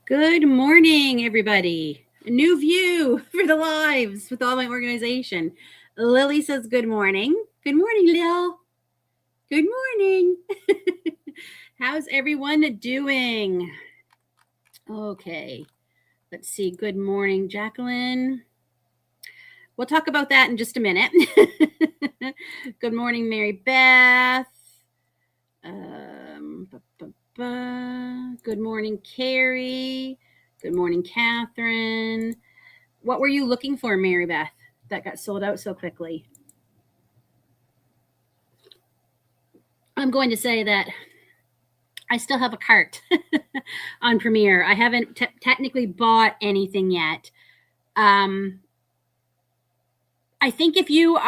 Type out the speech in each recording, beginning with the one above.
Good morning, everybody. A new view for the lives with all my organization. Lily says good morning. Good morning, Lil. Good morning. How's everyone doing? Okay, let's see. Good morning, Jacqueline. We'll talk about that in just a minute. Good morning, Mary Beth. Um, Good morning, Carrie. Good morning, Catherine. What were you looking for, Mary Beth, that got sold out so quickly? I'm going to say that I still have a cart on Premiere. I haven't technically bought anything yet. I think if you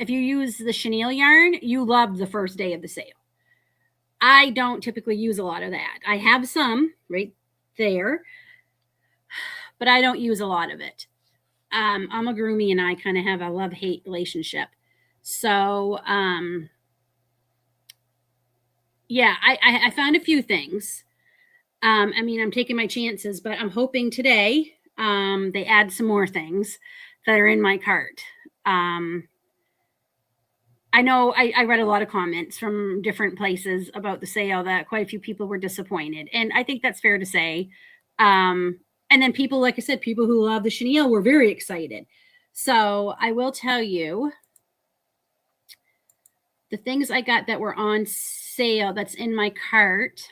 use the chenille yarn, you love the first day of the sale. I don't typically use a lot of that. I have some right there, but I don't use a lot of it. Amigurumi and I kind of have a love-hate relationship. So, yeah, I found a few things. I mean, I'm taking my chances, but I'm hoping today they add some more things that are in my cart. I know I read a lot of comments from different places about the sale that quite a few people were disappointed. And I think that's fair to say. And then people, like I said, people who love the chenille were very excited. So I will tell you the things I got that were on sale that's in my cart,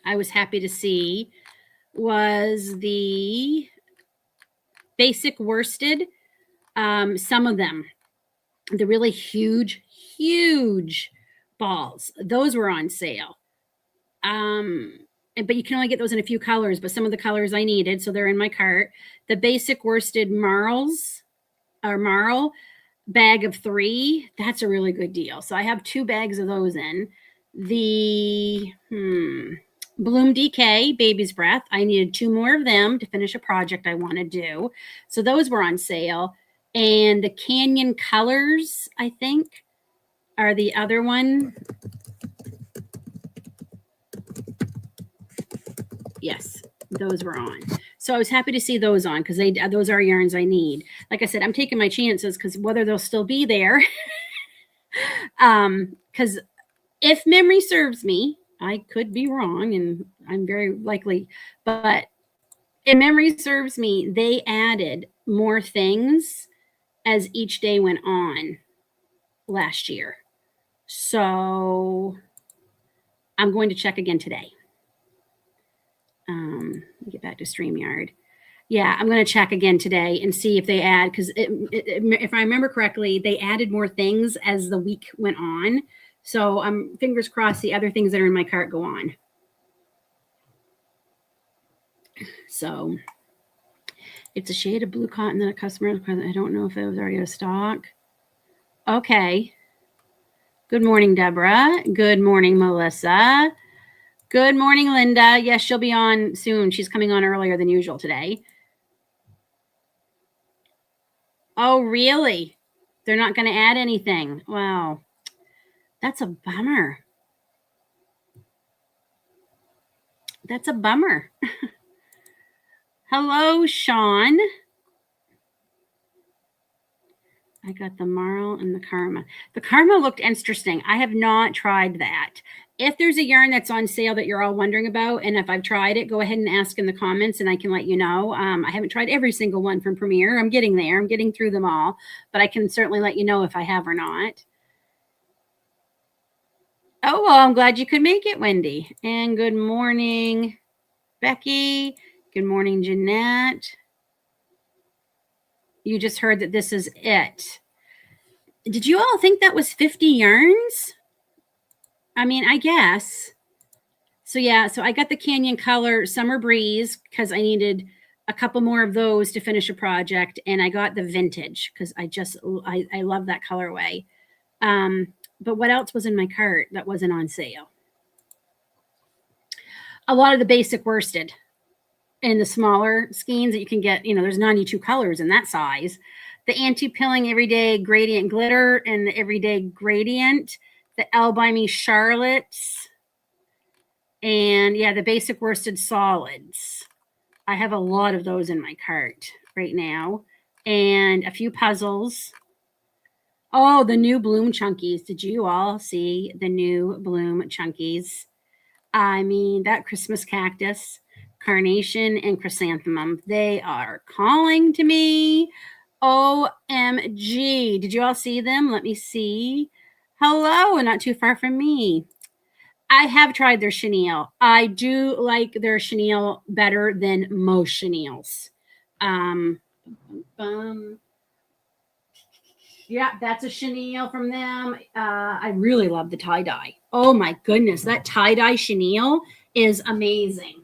I was happy to see, was the basic worsted. Some of them, the really huge balls, those were on sale. But you can only get those in a few colors, but some of the colors I needed, so they're in my cart. The basic worsted marl bag of 3, that's a really good deal. So I have 2 bags of those in. The Bloom DK Baby's Breath, I needed 2 more of them to finish a project I want to do. So those were on sale. And the Canyon Colors, I think, are the other one. Yes, those were on. So I was happy to see those on because those are yarns I need. Like I said, I'm taking my chances because whether they'll still be there. Because if memory serves me, I could be wrong, and I'm very likely, but if memory serves me, they added more things as each day went on last year. So I'm going to check again today. Let me get back to StreamYard. Yeah, I'm going to check again today and see if they add, because if I remember correctly, they added more things as the week went on. So I'm fingers crossed the other things that are in my cart go on. So it's a shade of blue cotton that a customer, I don't know if it was already out of stock. Okay. Good morning, Deborah. Good morning, Melissa. Good morning, Linda. Yes, she'll be on soon. She's coming on earlier than usual today. Oh, really? They're not going to add anything. Wow. That's a bummer. That's a bummer. Hello, Sean. I got the marl and the karma. The karma looked interesting. I have not tried that. If there's a yarn that's on sale that you're all wondering about, and if I've tried it, go ahead and ask in the comments and I can let you know. I haven't tried every single one from Premiere. I'm getting there. I'm getting through them all, but I can certainly let you know if I have or not. Oh, well, I'm glad you could make it, Wendy. And good morning, Becky. Good morning, Jeanette. You just heard that this is it. Did you all think that was 50 yarns? I mean, I guess. So yeah, so I got the Canyon Color Summer Breeze because I needed a couple more of those to finish a project, and I got the Vintage because I love that colorway. But what else was in my cart that wasn't on sale? A lot of the basic worsted and the smaller skeins that you can get. There's 92 colors in that size. The anti-pilling everyday gradient glitter and the everyday gradient. The Elle by Me Charlottes. And yeah, the basic worsted solids. I have a lot of those in my cart right now. And a few puzzles. Oh, the new Bloom Chunkies. Did you all see the new Bloom Chunkies? I mean, that Christmas cactus, carnation, and chrysanthemum, they are calling to me. OMG. Did you all see them? Let me see. Hello, not too far from me. I have tried their chenille. I do like their chenille better than most chenilles. Um, yeah, that's a chenille from them. I really love the tie-dye. Oh my goodness, that tie-dye chenille is amazing.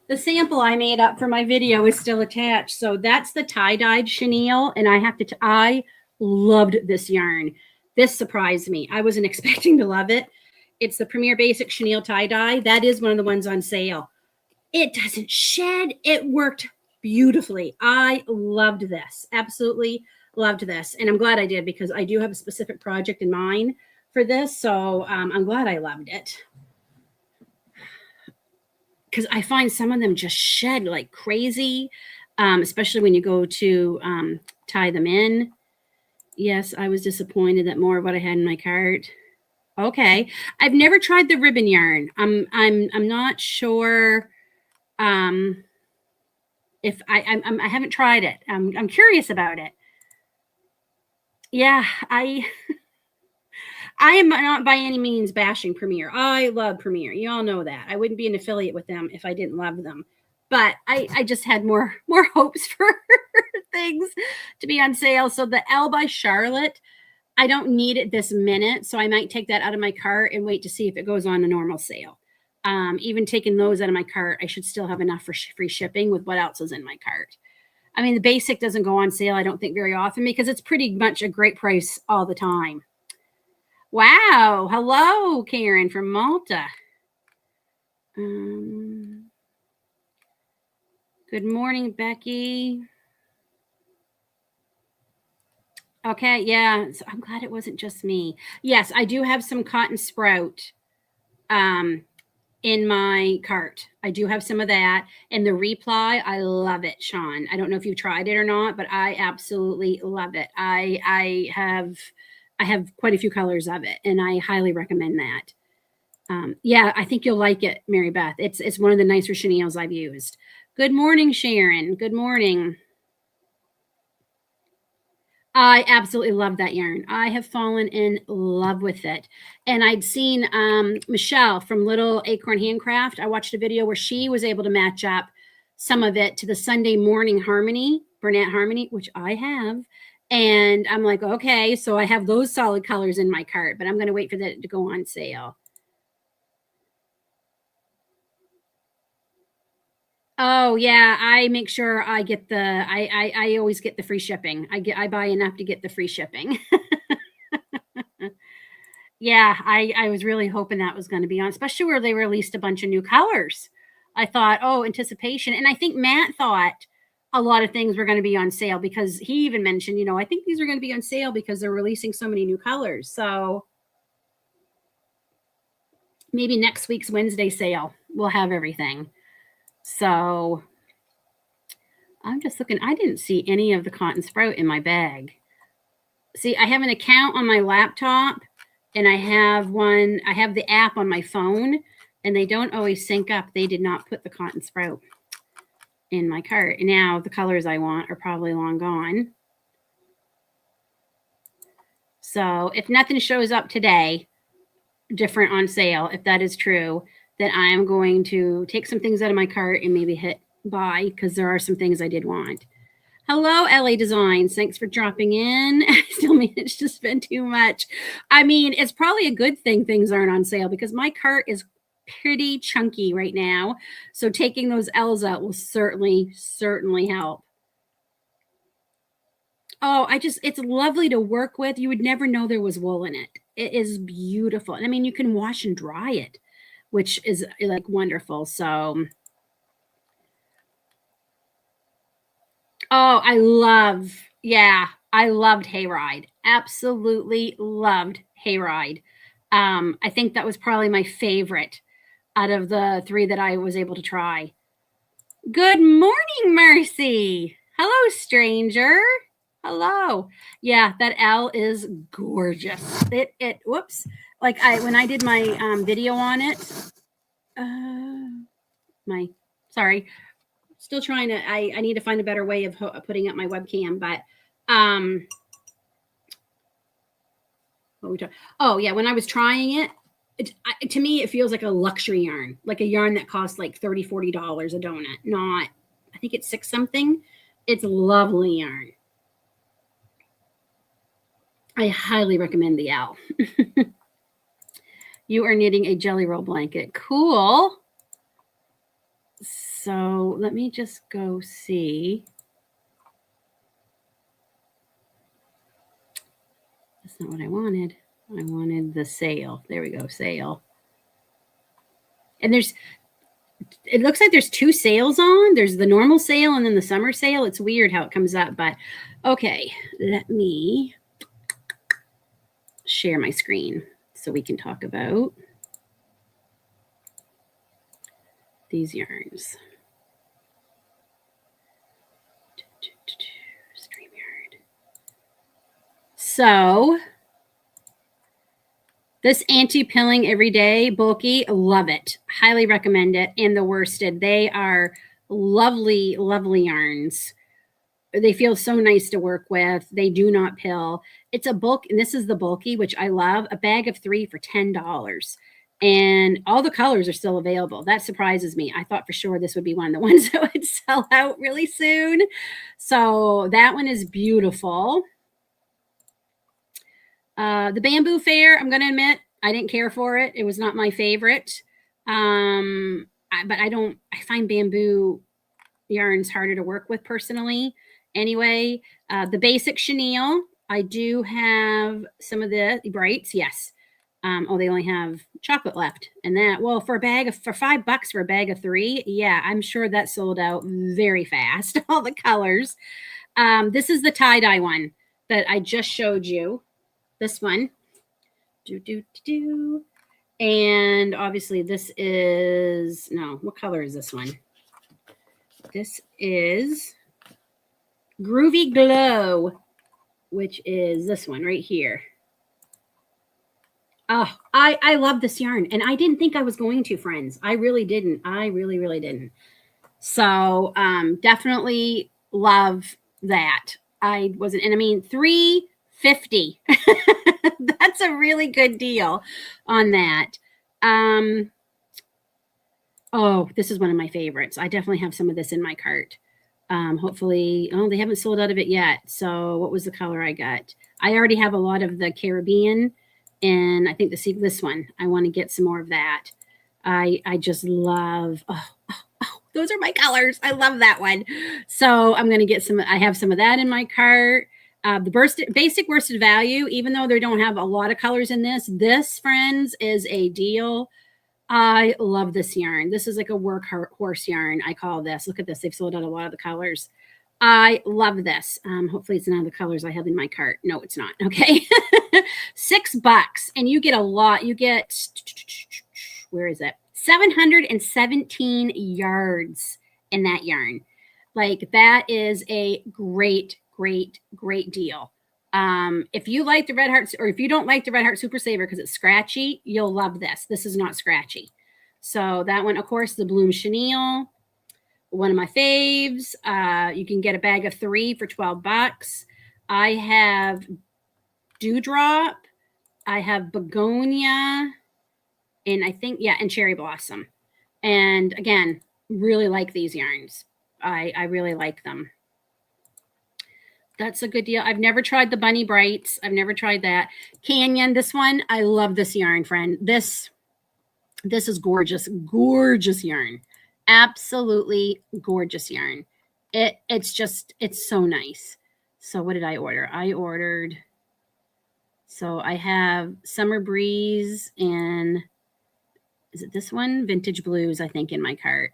The sample I made up for my video is still attached. So that's the tie-dyed chenille, and I loved this yarn. This surprised me. I wasn't expecting to love it. It's the Premier Basic Chenille tie-dye. That is one of the ones on sale. It doesn't shed. It worked beautifully. I loved this. Absolutely loved this. And I'm glad I did because I do have a specific project in mind for this. So I'm glad I loved it. Because I find some of them just shed like crazy, especially when you go to tie them in. Yes, I was disappointed that more of what I had in my cart. Okay, I've never tried the ribbon yarn. I'm not sure if I haven't tried it. I'm curious about it. Yeah, I am not by any means bashing Premier. I love Premier. You all know that. I wouldn't be an affiliate with them if I didn't love them. But I just had more hopes for things to be on sale. So the L by Charlotte, I don't need it this minute. So I might take that out of my cart and wait to see if it goes on a normal sale. Even taking those out of my cart, I should still have enough for free shipping with what else is in my cart. I mean, the basic doesn't go on sale, I don't think, very often because it's pretty much a great price all the time. Wow. Hello, Karen from Malta. Good morning, Becky. Okay, yeah. So I'm glad it wasn't just me. Yes, I do have some cotton sprout in my cart. I do have some of that. And the reply, I love it, Sean. I don't know if you've tried it or not, but I absolutely love it. I have quite a few colors of it, and I highly recommend that. Yeah, I think you'll like it, Mary Beth. It's one of the nicer chenilles I've used. Good morning, Sharon. Good morning. I absolutely love that yarn. I have fallen in love with it. And I'd seen Michelle from Little Acorn Handcraft. I watched a video where she was able to match up some of it to the Sunday Morning Harmony, Burnett Harmony, which I have. And I'm like, okay, so I have those solid colors in my cart, but I'm going to wait for that to go on sale. Oh yeah, I make sure I get I always get the free shipping. I buy enough to get the free shipping. Yeah, I was really hoping that was going to be on, especially where they released a bunch of new colors. I thought, oh, anticipation. And I think Matt thought a lot of things were going to be on sale because he even mentioned, I think these are going to be on sale because they're releasing so many new colors. So maybe next week's Wednesday sale we'll have everything. So I'm just looking. I didn't see any of the cotton sprout in my bag. See, I have an account on my laptop and I have the app on my phone and they don't always sync up. They did not put the cotton sprout in my cart. Now the colors I want are probably long gone. So if nothing shows up today different on sale, if that is true, then I am going to take some things out of my cart and maybe hit buy because there are some things I did want. Hello, LA Designs. Thanks for dropping in. I still managed to spend too much. I mean, it's probably a good thing things aren't on sale because my cart is pretty chunky right now. So taking those L's out will certainly help. Oh, it's lovely to work with. You would never know there was wool in it. It is beautiful. And I mean, you can wash and dry it, which is like wonderful. So Oh, I loved Hayride. Absolutely loved Hayride. I think that was probably my favorite out of the 3 that I was able to try. Good morning, Mercy. Hello, stranger. Hello. Yeah, that L is gorgeous. Whoops. Like when I did my video on it, sorry, still trying to, I need to find a better way of putting up my webcam, but oh yeah, when I was trying it, to me, it feels like a luxury yarn, like a yarn that costs like $30-$40 a donut. Not, I think it's 6 something. It's lovely yarn. I highly recommend the L. You are knitting a jelly roll blanket. Cool. So let me just go see. That's not what I wanted. I wanted the sale. There we go, sale. And it looks like there's 2 sales on. There's the normal sale and then the summer sale. It's weird how it comes up, but okay, let me share my screen so we can talk about these yarns. StreamYard. So this anti-pilling everyday bulky, love it. Highly recommend it. And the worsted, they are lovely, lovely yarns. They feel so nice to work with. They do not pill. It's a bulk, and this is the bulky, which I love. A bag of 3 for $10. And all the colors are still available. That surprises me. I thought for sure this would be one of the ones that would sell out really soon. So that one is beautiful. The bamboo fair, I'm going to admit, I didn't care for it. It was not my favorite. But I find bamboo yarns harder to work with personally. Anyway, the basic chenille, I do have some of the brights. Yes. Oh, they only have chocolate left. And that, well, for $5 for a bag of 3, yeah, I'm sure that sold out very fast. All the colors. This is the tie-dye one that I just showed you. This one. And obviously this is, no, what color is this one? This is Groovy Glow, which is this one right here. Oh, I love this yarn. And I didn't think I was going to, friends. I really didn't. I really, really didn't. So definitely love that. I wasn't, and I mean, $3.50. That's a really good deal on that. Oh, this is one of my favorites. I definitely have some of this in my cart. Hopefully, oh, they haven't sold out of it yet. So what was the color I got? I already have a lot of the Caribbean, and I think this one. I want to get some more of that. I just love, those are my colors. I love that one. So I'm going to get some, I have some of that in my cart. The basic worsted value, even though they don't have a lot of colors in this, friends, is a deal. I love this yarn. This is like a workhorse yarn, I call this. Look at this. They've sold out a lot of the colors. I love this. Hopefully it's none of the colors I have in my cart. No, it's not. Okay. $6. And you get a lot. You get, where is it? 717 yards in that yarn. Like, that is a great deal. If you like the Red Heart, or if you don't like the Red Heart Super Saver because it's scratchy, you'll love this. This is not scratchy. So that one, of course, the Bloom Chenille, one of my faves. You can get a bag of 3 for $12. I have Dewdrop. I have Begonia. And I think, yeah, and Cherry Blossom. And again, really like these yarns. I really like them. That's a good deal. I've never tried the Bunny Brights. I've never tried that. Canyon, this one, I love this yarn, friend. This is gorgeous, gorgeous yarn. Absolutely gorgeous yarn. It's so nice. So what did I order? So I have Summer Breeze and, is it this one? Vintage Blues, I think, in my cart.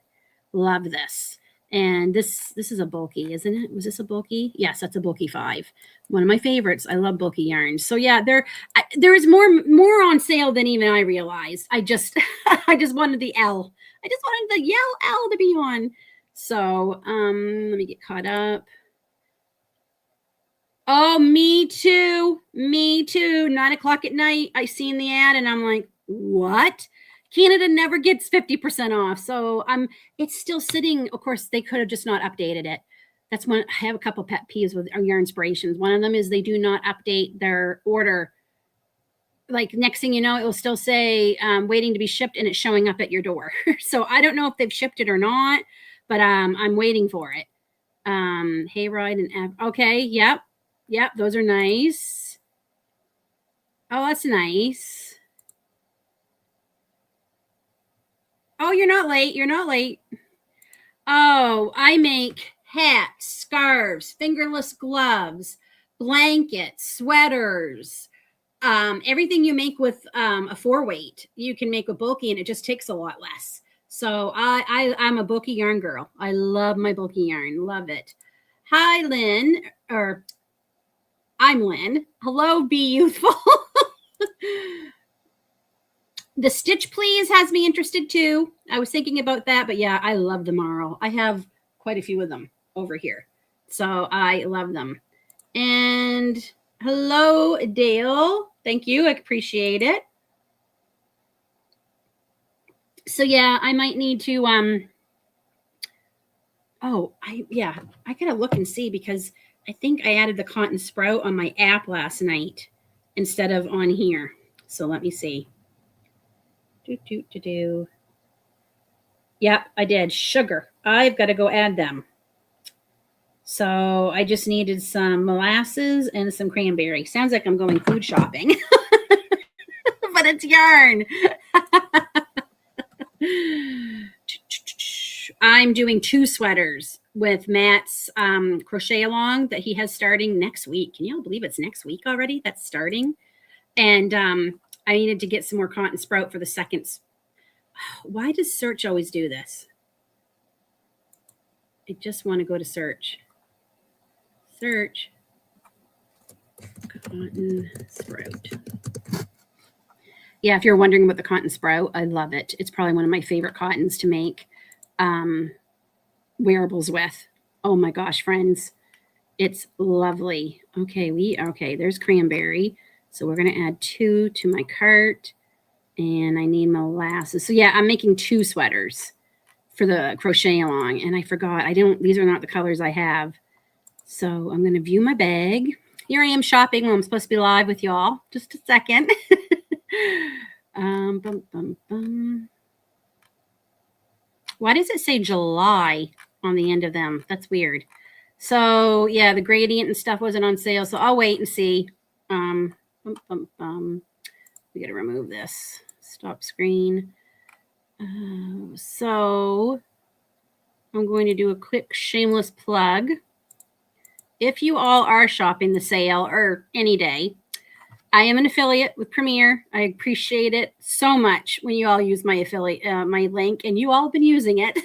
Love this. And this is a bulky, isn't it? Was this a bulky? Yes, that's a bulky 5. One of my favorites. I love bulky yarns. So yeah, there is more on sale than even I realized. I just I just wanted the L. I just wanted the yellow L to be on. So let me get caught up. Oh, me too. Me too. 9:00 at night. I seen the ad and I'm like, what? Canada never gets 50% off. So it's still sitting. Of course, they could have just not updated it. That's one. I have a couple pet peeves with Yarn Inspirations. One of them is they do not update their order. Like next thing you know, it will still say waiting to be shipped and it's showing up at your door. So I don't know if they've shipped it or not, but I'm waiting for it. Hayride and okay, yep. Yep, those are nice. Oh, that's nice. Oh, you're not late. You're not late. Oh, I make hats, scarves, fingerless gloves, blankets, sweaters, everything you make with a 4-weight, you can make a bulky, and it just takes a lot less. So I'm a bulky yarn girl. I love my bulky yarn. Love it. Hi, Lynn. Or I'm Lynn. Hello, Be Youthful. The Stitch Please has me interested too. I was thinking about that, but yeah, I love the Marl. I have quite a few of them over here. So I love them. And hello, Dale. Thank you. I appreciate it. So yeah, I might need to I gotta look and see, because I think I added the cotton sprout on my app last night instead of on here. So let me see. Yep, I did. Sugar. I've got to go add them. So I just needed some molasses and some cranberry. Sounds like I'm going food shopping, but it's yarn. I'm doing 2 sweaters with Matt's crochet along that he has starting next week. Can y'all believe it's next week already? That's starting. And I needed to get some more cotton sprout for the seconds. Why does search always do this? I just want to go to search. Search. Cotton sprout. Yeah, if you're wondering about the cotton sprout, I love it. It's probably one of my favorite cottons to make wearables with. Oh my gosh, friends. It's lovely. Okay, there's cranberry. So we're going to add 2 to my cart. And I need molasses. So yeah, I'm making 2 sweaters for the crochet along. And I forgot, these are not the colors I have. So I'm going to view my bag. Here I am shopping while I'm supposed to be live with y'all. Just a second. Why does it say July on the end of them? That's weird. So yeah, the gradient and stuff wasn't on sale. So I'll wait and see. We got to remove this. Stop screen. So I'm going to do a quick shameless plug. If you all are shopping the sale or any day, I am an affiliate with Premier. I appreciate it so much when you all use my affiliate, my link, and you all have been using it.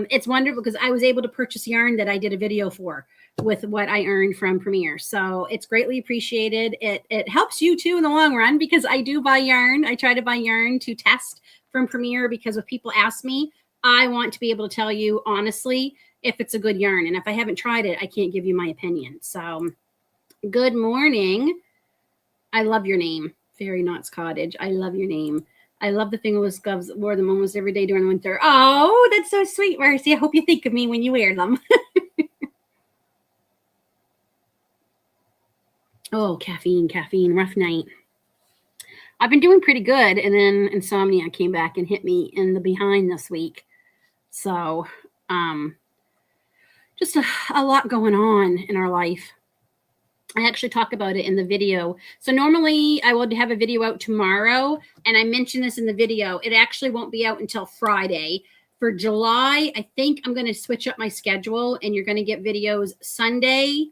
It's wonderful because I was able to purchase yarn that I did a video for with what I earned from Premier. So it's greatly appreciated. It helps you too in the long run, because I do buy yarn. I try to buy yarn to test from Premier, because when people ask me, I want to be able to tell you honestly if it's a good yarn. And if I haven't tried it, I can't give you my opinion. So good morning. I love your name. Fairy Knots Cottage. I love your name. I love the fingerless gloves. Wore them almost every day during the winter. Oh, that's so sweet, Mercy. I hope you think of me when you wear them. Oh, caffeine, rough night. I've been doing pretty good, and then insomnia came back and hit me in the behind this week. So, just a lot going on in our life. I actually talk about it in the video. So normally I will have a video out tomorrow, and I mentioned this in the video. It actually won't be out until Friday. For July, I think I'm going to switch up my schedule, and you're going to get videos Sunday,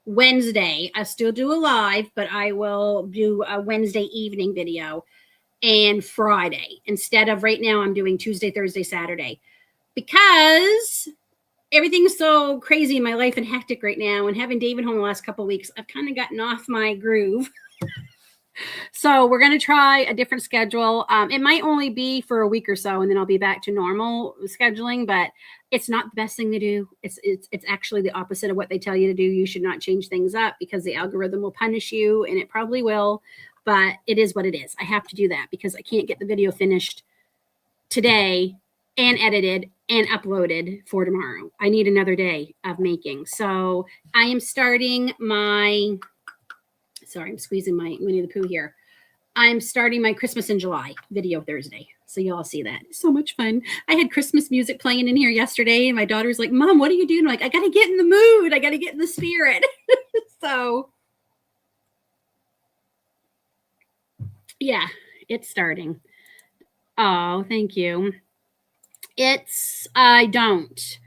Wednesday. I still do a live, but I will do a Wednesday evening video, and Friday. Instead of right now, I'm doing Tuesday, Thursday, Saturday. because everything's so crazy in my life and hectic right now, and having David home the last couple of weeks, I've kind of gotten off my groove. So we're going to try a different schedule. It might only be for a week or so, and then I'll be back to normal scheduling, but it's not the best thing to do. It's actually the opposite of what they tell you to do. You should not change things up because the algorithm will punish you, and it probably will, but it is what it is. I have to do that because I can't get the video finished today and edited and uploaded for tomorrow. I need another day of making. So I am starting my, sorry, I'm squeezing my Winnie the Pooh here. I'm starting my Christmas in July video Thursday. So you all see that. It's so much fun. I had Christmas music playing in here yesterday, and my daughter's like, Mom, what are you doing? I'm like, I got to get in the mood. I got to get in the spirit. So yeah, it's starting. Oh, thank you. I don't.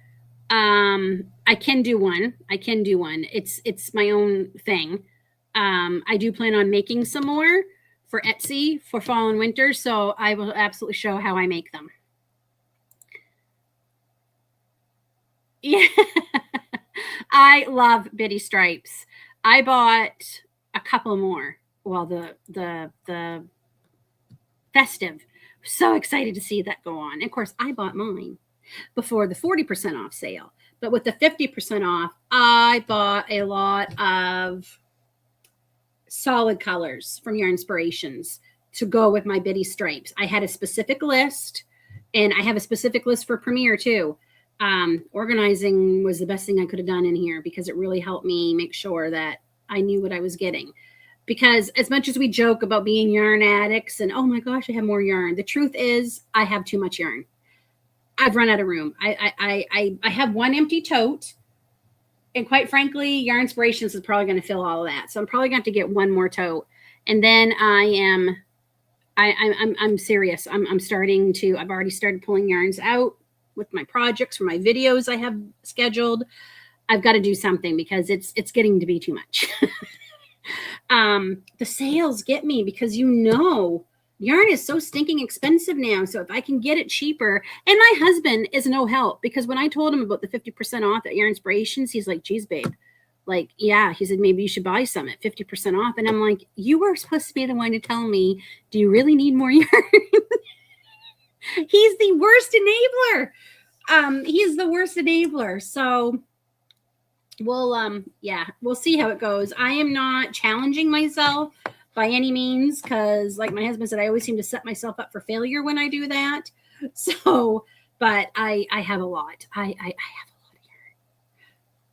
I can do one. It's my own thing. I do plan on making some more for Etsy for fall and winter, so I will absolutely show how I make them. Yeah. I love bitty stripes. I bought a couple more. Well, the festive. So excited to see that go on. And of course, I bought mine before the 40% off sale. But with the 50% off, I bought a lot of solid colors from Your Inspirations to go with my bitty stripes. I had a specific list, and I have a specific list for Premiere too. Organizing was the best thing I could have done in here because it really helped me make sure that I knew what I was getting. Because as much as we joke about being yarn addicts and, oh my gosh, I have more yarn, the truth is I have too much yarn. I've run out of room. I have one empty tote, and quite frankly, Yarn Inspirations is probably going to fill all of that. So I'm probably going to have to get one more tote, and then I'm serious. I'm starting to. I've already started pulling yarns out with my projects for my videos I have scheduled. I've got to do something because it's getting to be too much. The sales get me because yarn is so stinking expensive now. So if I can get it cheaper, and my husband is no help because when I told him about the 50% off at Yarn Inspirations, he's like, geez, babe, like, yeah, he said, maybe you should buy some at 50% off. And I'm like, you were supposed to be the one to tell me, do you really need more yarn? He's the worst enabler. He's the worst enabler. So we'll see how it goes. I am not challenging myself by any means because, like my husband said, I always seem to set myself up for failure when I do that. So, but I have a lot. I have a lot of yarn.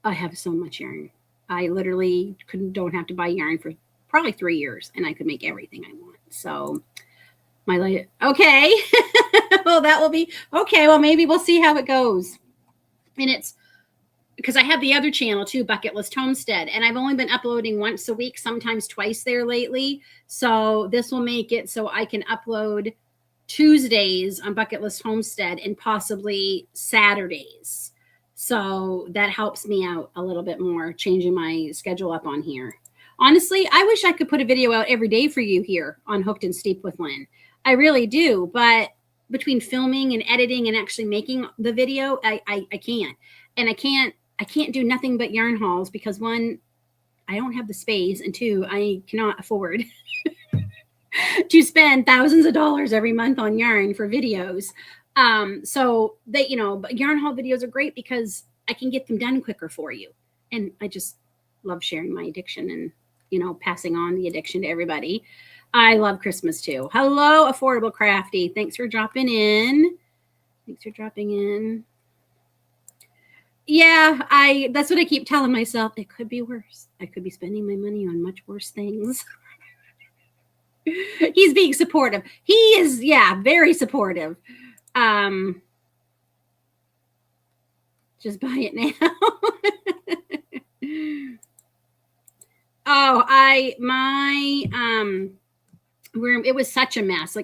I have so much yarn. I literally don't have to buy yarn for probably 3 years, and I could make everything I want. So okay. Well, that will be okay. Well, maybe we'll see how it goes. And it's because I have the other channel too, Bucket List Homestead, and I've only been uploading once a week, sometimes twice there lately. So this will make it so I can upload Tuesdays on Bucket List Homestead and possibly Saturdays. So that helps me out a little bit more, changing my schedule up on here. Honestly, I wish I could put a video out every day for you here on Hooked and Steep with Lynn. I really do, but between filming and editing and actually making the video, I can't. And I can't do nothing but yarn hauls because one, I don't have the space, and two, I cannot afford to spend thousands of dollars every month on yarn for videos. So they, but yarn haul videos are great because I can get them done quicker for you. And I just love sharing my addiction and, passing on the addiction to everybody. I love Christmas too. Hello, Affordable Crafty. Thanks for dropping in. Yeah, that's what I keep telling myself. It could be worse. I could be spending my money on much worse things. He's being supportive. He is, very supportive. Just buy it now. My room, it was such a mess.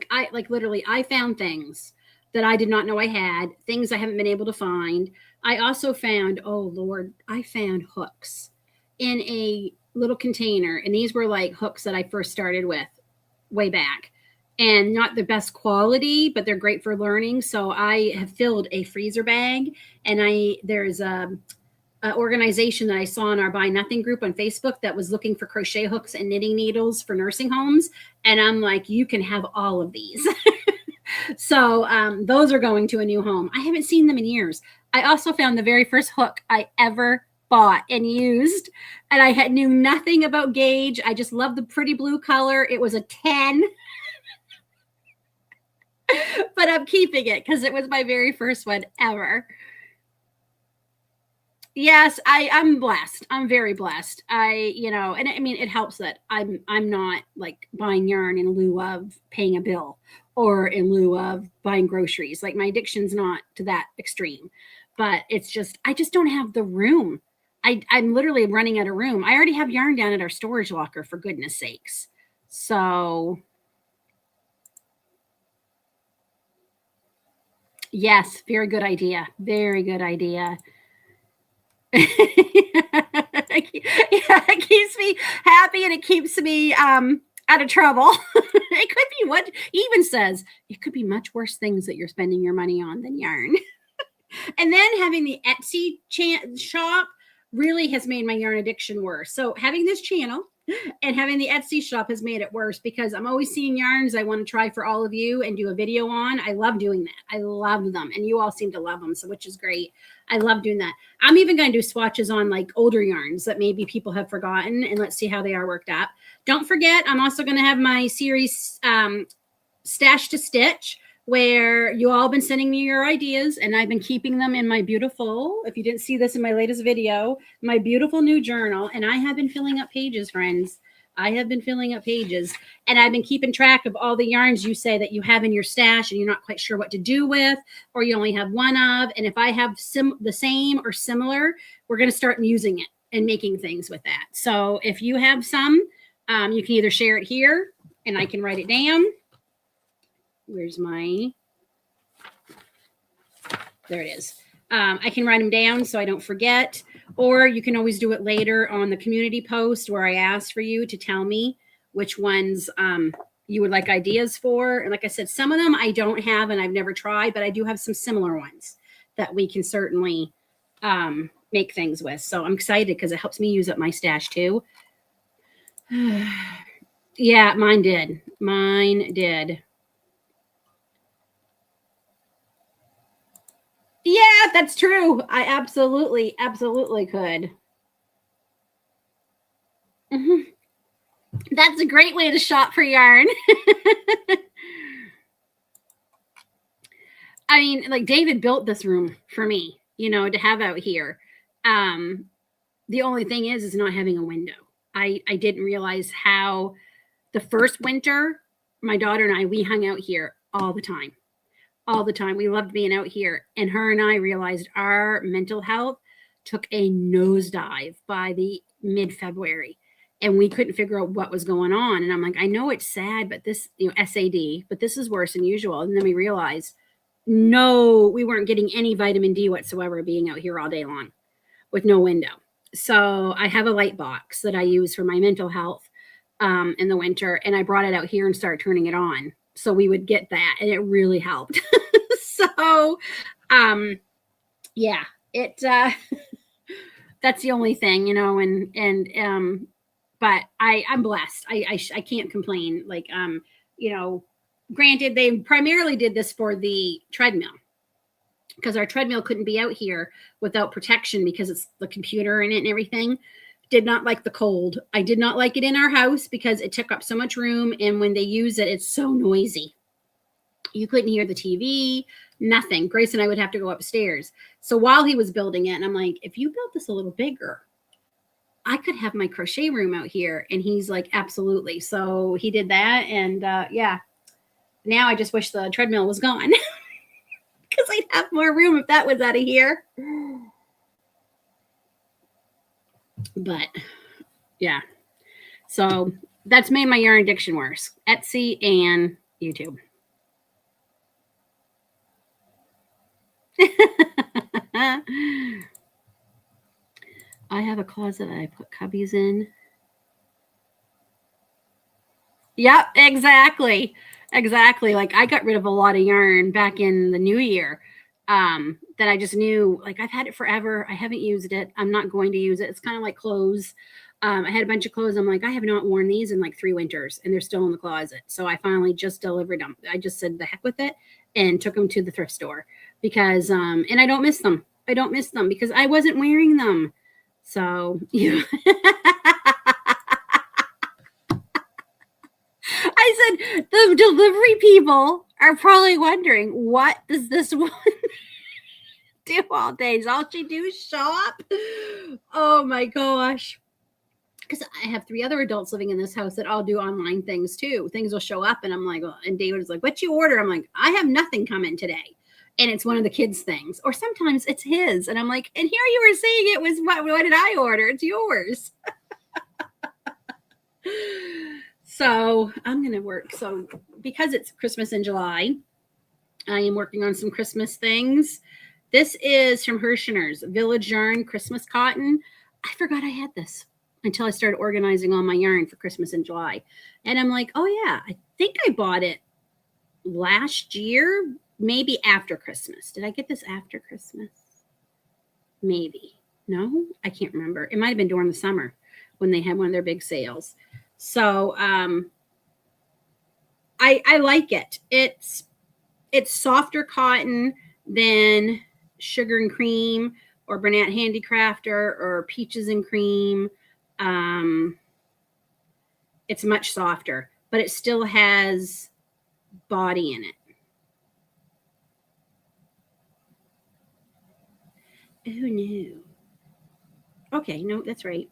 Literally I found things that I did not know I had, things I haven't been able to find. I also found, I found hooks in a little container. And these were like hooks that I first started with way back. and not the best quality, but they're great for learning. So I have filled a freezer bag, and there's a organization that I saw in our Buy Nothing group on Facebook that was looking for crochet hooks and knitting needles for nursing homes. And I'm like, you can have all of these. So those are going to a new home. I haven't seen them in years. I also found the very first hook I ever bought and used, and I knew nothing about gauge. I just loved the pretty blue color. It was a 10. But I'm keeping it because it was my very first one ever. Yes, I'm blessed. I'm very blessed. And I mean, it helps that I'm not like buying yarn in lieu of paying a bill or in lieu of buying groceries. Like my addiction's not to that extreme, but it's just I just don't have the room. I'm literally running out of room. I already have yarn down at our storage locker, for goodness sakes. So yes, very good idea. Very good idea. It keeps me happy and it keeps me out of trouble. It could be what even says it could be much worse things that you're spending your money on than yarn. And then having the Etsy shop really has made my yarn addiction worse. So having this channel and having the Etsy shop has made it worse because I'm always seeing yarns I want to try for all of you and do a video on. I love doing that. I love them. And you all seem to love them, so which is great. I love doing that. I'm even going to do swatches on like older yarns that maybe people have forgotten, and let's see how they are worked up. Don't forget, I'm also going to have my series Stash to Stitch, where you all been sending me your ideas, and I've been keeping them in my beautiful, if you didn't see this in my latest video, my beautiful new journal. And I have been filling up pages, friends. I have been filling up pages, and I've been keeping track of all the yarns you say that you have in your stash and you're not quite sure what to do with, or you only have one of. And if I have the same or similar, we're going to start using it and making things with that. So if you have some, you can either share it here and I can write it down. Where's my, there it is. I can write them down so I don't forget, or you can always do it later on the community post where I asked for you to tell me which ones you would like ideas for. And like I said, some of them I don't have and I've never tried, but I do have some similar ones that we can certainly make things with. So I'm excited because it helps me use up my stash too. Yeah, mine did. Mine did. Yeah, that's true. I absolutely could. Mm-hmm. That's a great way to shop for yarn. I mean, like David built this room for me, to have out here. The only thing is not having a window. I didn't realize how the first winter, my daughter and I, we hung out here all the time. All the time. We loved being out here. And her and I realized our mental health took a nosedive by the mid-February. And we couldn't figure out what was going on. And I'm like, I know it's sad, but this, SAD, but this is worse than usual. And then we realized, no, we weren't getting any vitamin D whatsoever being out here all day long with no window. So I have a light box that I use for my mental health in the winter. And I brought it out here and started turning it on. So we would get that, and it really helped. So, yeah, it, that's the only thing, but I'm blessed. I can't complain. Like, granted, they primarily did this for the treadmill because our treadmill couldn't be out here without protection because it's the computer in it and everything. Did not like the cold. I did not like it in our house because it took up so much room. And when they use it, it's so noisy. You couldn't hear the TV, nothing. Grace and I would have to go upstairs. So while he was building it, and I'm like, if you built this a little bigger, I could have my crochet room out here. And he's like, absolutely. So he did that. And yeah, now I just wish the treadmill was gone because I'd have more room if that was out of here. But yeah, so that's made my yarn addiction worse. Etsy and YouTube. I have a closet that I put cubbies in. Yep, exactly. Exactly. Like I got rid of a lot of yarn back in the new year. That I just knew, like I've had it forever. I haven't used it. I'm not going to use it. It's kind of like clothes. I had a bunch of clothes. I'm like, I have not worn these in like 3 winters and they're still in the closet. So I finally just delivered them. I just said the heck with it and took them to the thrift store because, and I don't miss them. I don't miss them because I wasn't wearing them. So, yeah. I said, the delivery people are probably wondering, what does this woman do all day? Is all she do is show up? Oh my gosh. Because I have 3 other adults living in this house that all do online things too. Things will show up and I'm like, well, and David is like, what you order? I'm like, I have nothing coming today. And it's one of the kids' things. Or sometimes it's his. And I'm like, and here you were saying it was what did I order? It's yours. So I'm going to work. So because it's Christmas in July, I am working on some Christmas things. This is from Hirschner's Village Yarn Christmas Cotton. I forgot I had this until I started organizing all my yarn for Christmas in July. And I'm like, oh yeah, I think I bought it last year, maybe after Christmas. Did I get this after Christmas? Maybe. No, I can't remember. It might have been during the summer when they had one of their big sales. So I like it. It's softer cotton than Sugar and Cream or Bernat Handicrafter or Peaches and Cream. It's much softer, but it still has body in it. Oh no. Okay, no, that's right.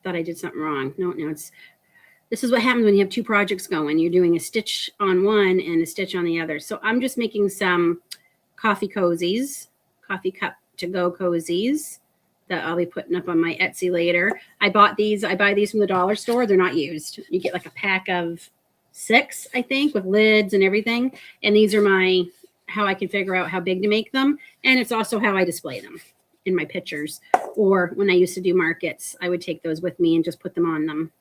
Thought I did something wrong. No, this is what happens when you have 2 projects going. You're doing a stitch on one and a stitch on the other. So I'm just making some coffee cozies, coffee cup to go cozies that I'll be putting up on my Etsy later. I buy these from the dollar store. They're not used. You get like a pack of 6, I think, with lids and everything. And these are how I can figure out how big to make them. And it's also how I display them in my pictures. Or when I used to do markets, I would take those with me and just put them on them.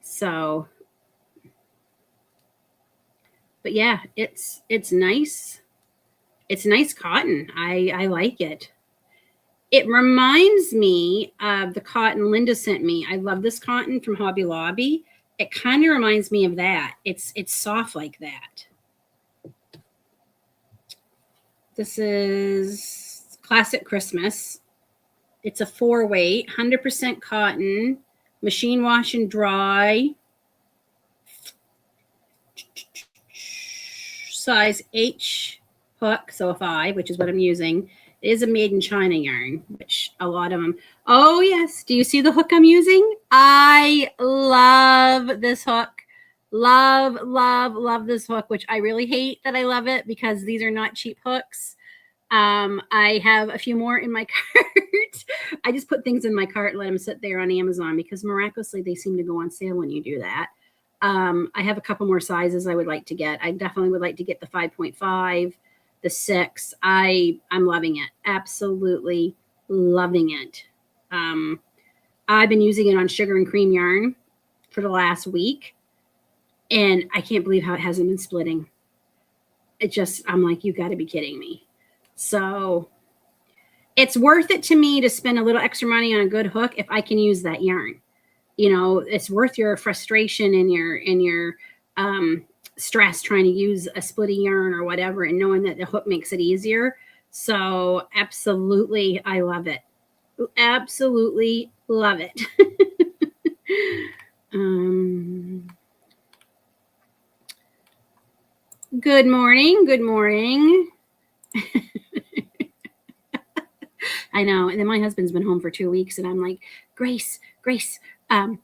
So, but yeah, it's nice. It's nice cotton. I like it. It reminds me of the cotton Linda sent me. I love this cotton from Hobby Lobby. It kind of reminds me of that. It's soft like that. This is Classic Christmas. It's a 4-weight, 100% cotton, machine wash and dry. Size H hook, so a 5, which is what I'm using. It is a made in China yarn, which a lot of them. Oh, yes. Do you see the hook I'm using? I love this hook. Love, love, love this hook, which I really hate that I love it because these are not cheap hooks. I have a few more in my cart. I just put things in my cart and let them sit there on Amazon because miraculously they seem to go on sale when you do that. I have a couple more sizes I would like to get. I definitely would like to get the 5.5, the 6. I'm loving it. Absolutely loving it. I've been using it on Sugar and Cream yarn for the last week, and I can't believe how it hasn't been splitting. I'm like, you got to be kidding me. So it's worth it to me to spend a little extra money on a good hook if I can use that yarn. You know, it's worth your frustration and your stress trying to use a splitty yarn or whatever and knowing that the hook makes it easier. So absolutely, I love it. Absolutely love it. Good morning. Good morning. I know. And then my husband's been home for 2 weeks and I'm like, Grace, I'm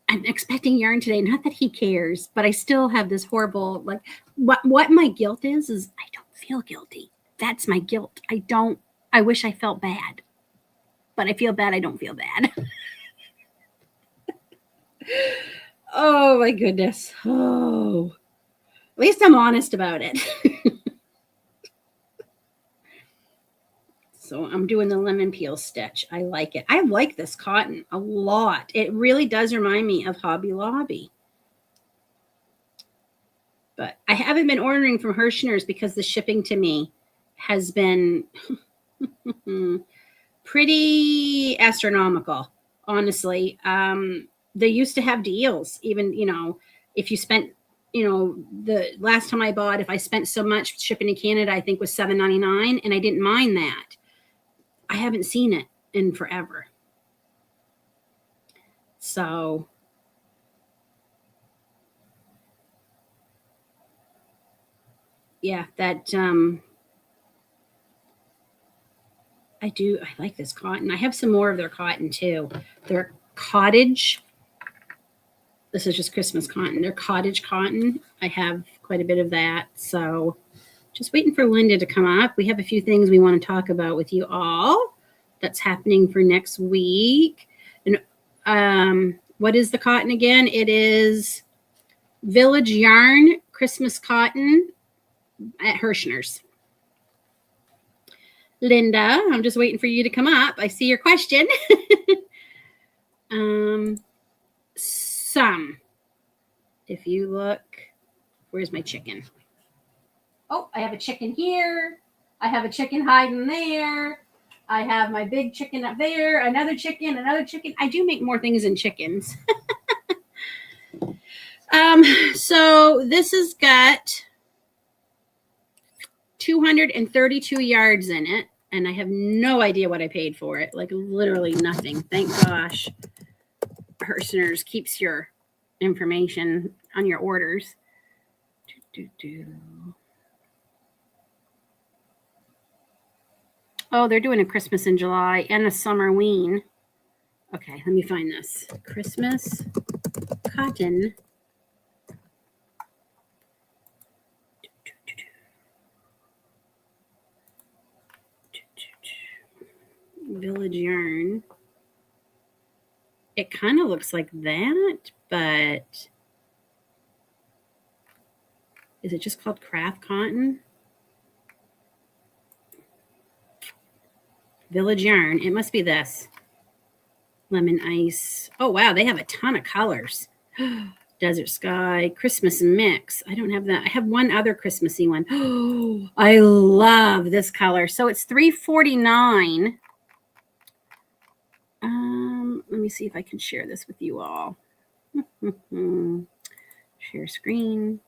expecting yarn today. Not that he cares, but I still have this horrible, like what my guilt is I don't feel guilty. That's my guilt. I wish I felt bad, but I feel bad. I don't feel bad. Oh my goodness. Oh, at least I'm honest about it. So I'm doing the lemon peel stitch. I like it. I like this cotton a lot. It really does remind me of Hobby Lobby. But I haven't been ordering from Hirschner's because the shipping to me has been pretty astronomical, honestly. They used to have deals, even, if you spent, the last time I bought, if I spent so much shipping to Canada, I think was $7.99, and I didn't mind that. I haven't seen it in forever. So yeah, that I like this cotton. I have some more of their cotton too. Their cottage. This is just Christmas cotton. Their cottage cotton. I have quite a bit of that. So just waiting for Linda to come up. We have a few things we want to talk about with you all that's happening for next week. And what is the cotton again? It is Village Yarn Christmas Cotton at Hirschner's. Linda, I'm just waiting for you to come up. I see your question. Some. If you look, where's my chicken? Oh, I have a chicken here. I have a chicken hiding there. I have my big chicken up there. Another chicken, another chicken. I do make more things than chickens. So this has got 232 yards in it, and I have no idea what I paid for it. Like literally nothing. Thank gosh. Hirschner's keeps your information on your orders. Oh, they're doing a Christmas in July and a summer ween. Okay, let me find this. Christmas cotton. Village Yarn. It kind of looks like that, but is it just called craft cotton? Village Yarn. It must be this. Lemon ice. Oh, wow. They have a ton of colors. Desert sky. Christmas mix. I don't have that. I have one other Christmassy one. Oh, I love this color. So it's $3.49. Let me see if I can share this with you all. Share screen.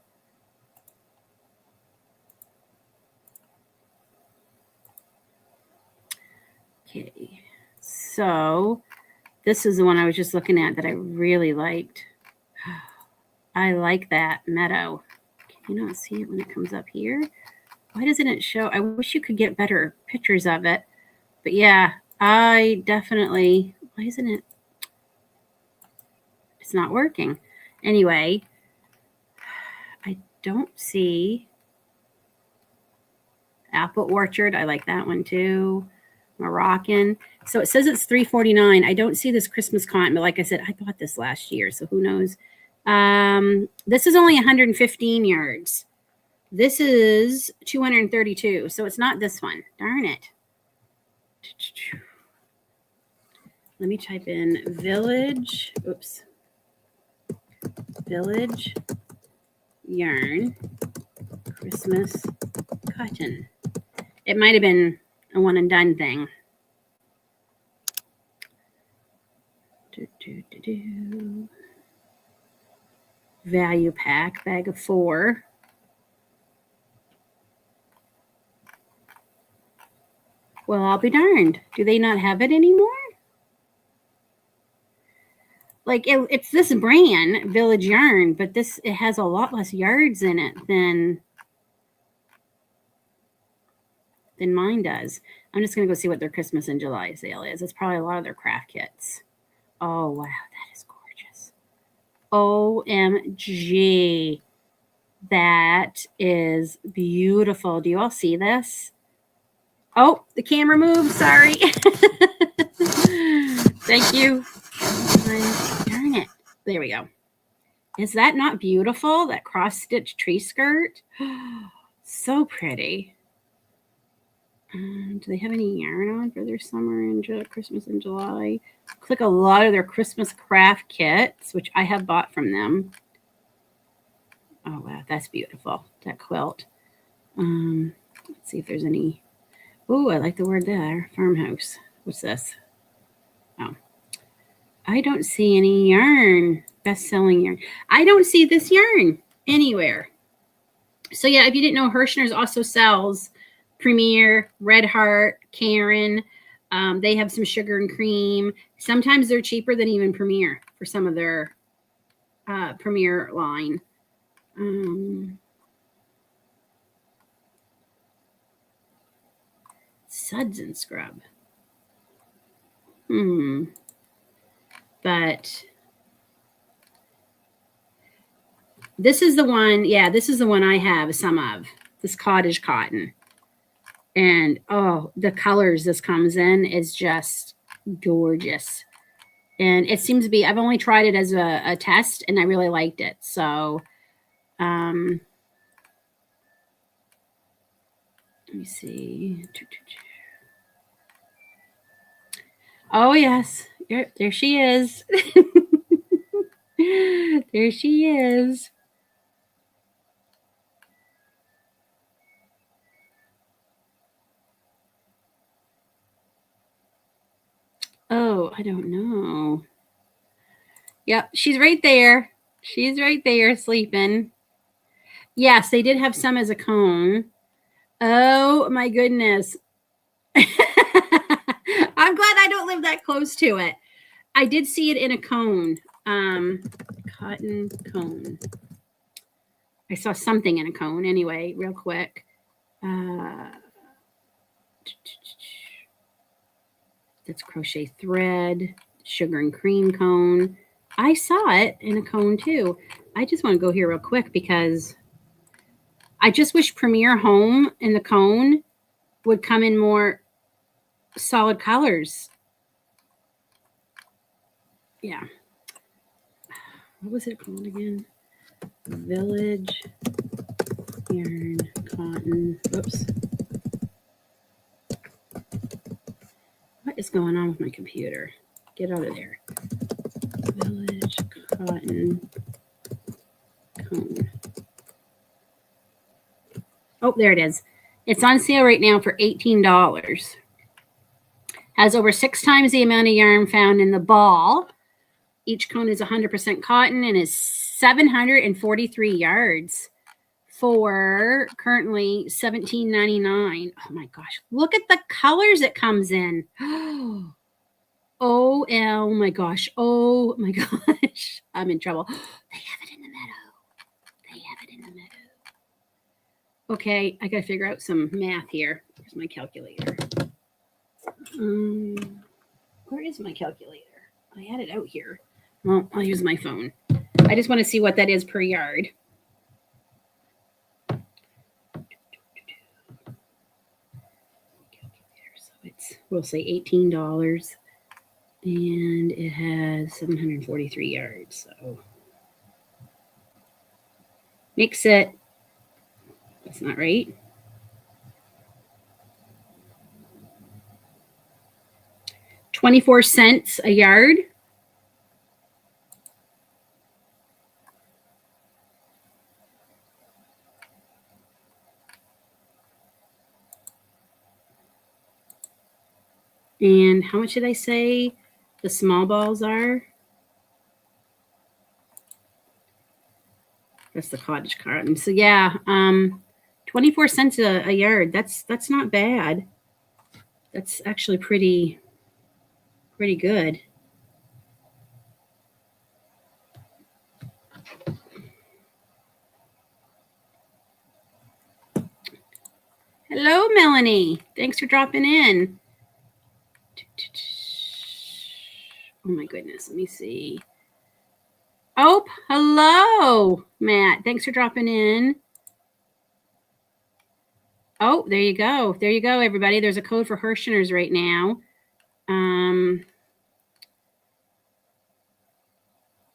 Okay, so this is the one I was just looking at that I really liked. I like that meadow. Can you not see it when it comes up here? Why doesn't it show? I wish you could get better pictures of it. But yeah, I definitely, why isn't it? It's not working. Anyway, I don't see Apple Orchard. I like that one too. Moroccan. So it says it's $3.49. I don't see this Christmas cotton, but like I said, I bought this last year, so who knows? This is only 115 yards. This is 232, so it's not this one. Darn it. Let me type in Village. Oops. Village Yarn Christmas cotton. It might have been a one and done thing. Value pack, bag of 4. Well, I'll be darned. Do they not have it anymore? Like it's this brand, Village Yarn, but it has a lot less yards in it than mine does. I'm just going to go see what their Christmas in July sale is. It's probably a lot of their craft kits. Oh, wow. That is gorgeous. OMG. That is beautiful. Do you all see this? Oh, the camera moved. Sorry. Thank you. Darn it. There we go. Is that not beautiful? That cross-stitch tree skirt? So pretty. Do they have any yarn on for their summer and Christmas in July? Click a lot of their Christmas craft kits, which I have bought from them. Oh, wow. That's beautiful. That quilt. Let's see if there's any. Oh, I like the word there. Farmhouse. What's this? Oh, I don't see any yarn. Best-selling yarn. I don't see this yarn anywhere. So yeah, if you didn't know, Hirschner's also sells Premier, Red Heart, Karen. They have some sugar and cream. Sometimes they're cheaper than even Premier for some of their Premier line. Suds and Scrub. But this is the one, yeah, this is the one I have some of, this cottage cotton. And oh, the colors this comes in is just gorgeous. And it seems to be, I've only tried it as a test and I really liked it. So, let me see. Oh, yes. There she is. There she is. Oh, I don't know. Yep, she's right there. She's right there sleeping. Yes, they did have some as a cone. Oh, my goodness. I'm glad I don't live that close to it. I did see it in a cone. Cotton cone. I saw something in a cone anyway, real quick. That's crochet thread, sugar and cream cone. I saw it in a cone too. I just want to go here real quick because I just wish Premier Home in the cone would come in more solid colors. Yeah. What was it called again? Village Yarn Cotton. Oops. What is going on with my computer? Get out of there. Village Cotton Cone. Oh, there it is. It's on sale right now for $18. Has over 6 times the amount of yarn found in the ball. Each cone is 100% cotton and is 743 yards for currently $17.99. Oh my gosh. Look at the colors it comes in. Oh my gosh. Oh my gosh. I'm in trouble. They have it in the meadow. They have it in the meadow. Okay, I got to figure out some math here. Here's my calculator. Where is my calculator? I had it out here. Well, I'll use my phone. I just want to see what that is per yard. So it's, we'll say $18. And it has 743 yards. So makes it, that's not right. 24 cents a yard. And how much did I say the small balls are? That's the cottage cotton. So yeah, 24 cents a yard. That's not bad. That's actually pretty good. Hello, Melanie. Thanks for dropping in. Oh my goodness. Let me see. Oh, hello, Matt. Thanks for dropping in. Oh, there you go. There you go, everybody. There's a code for Hirschner's right now.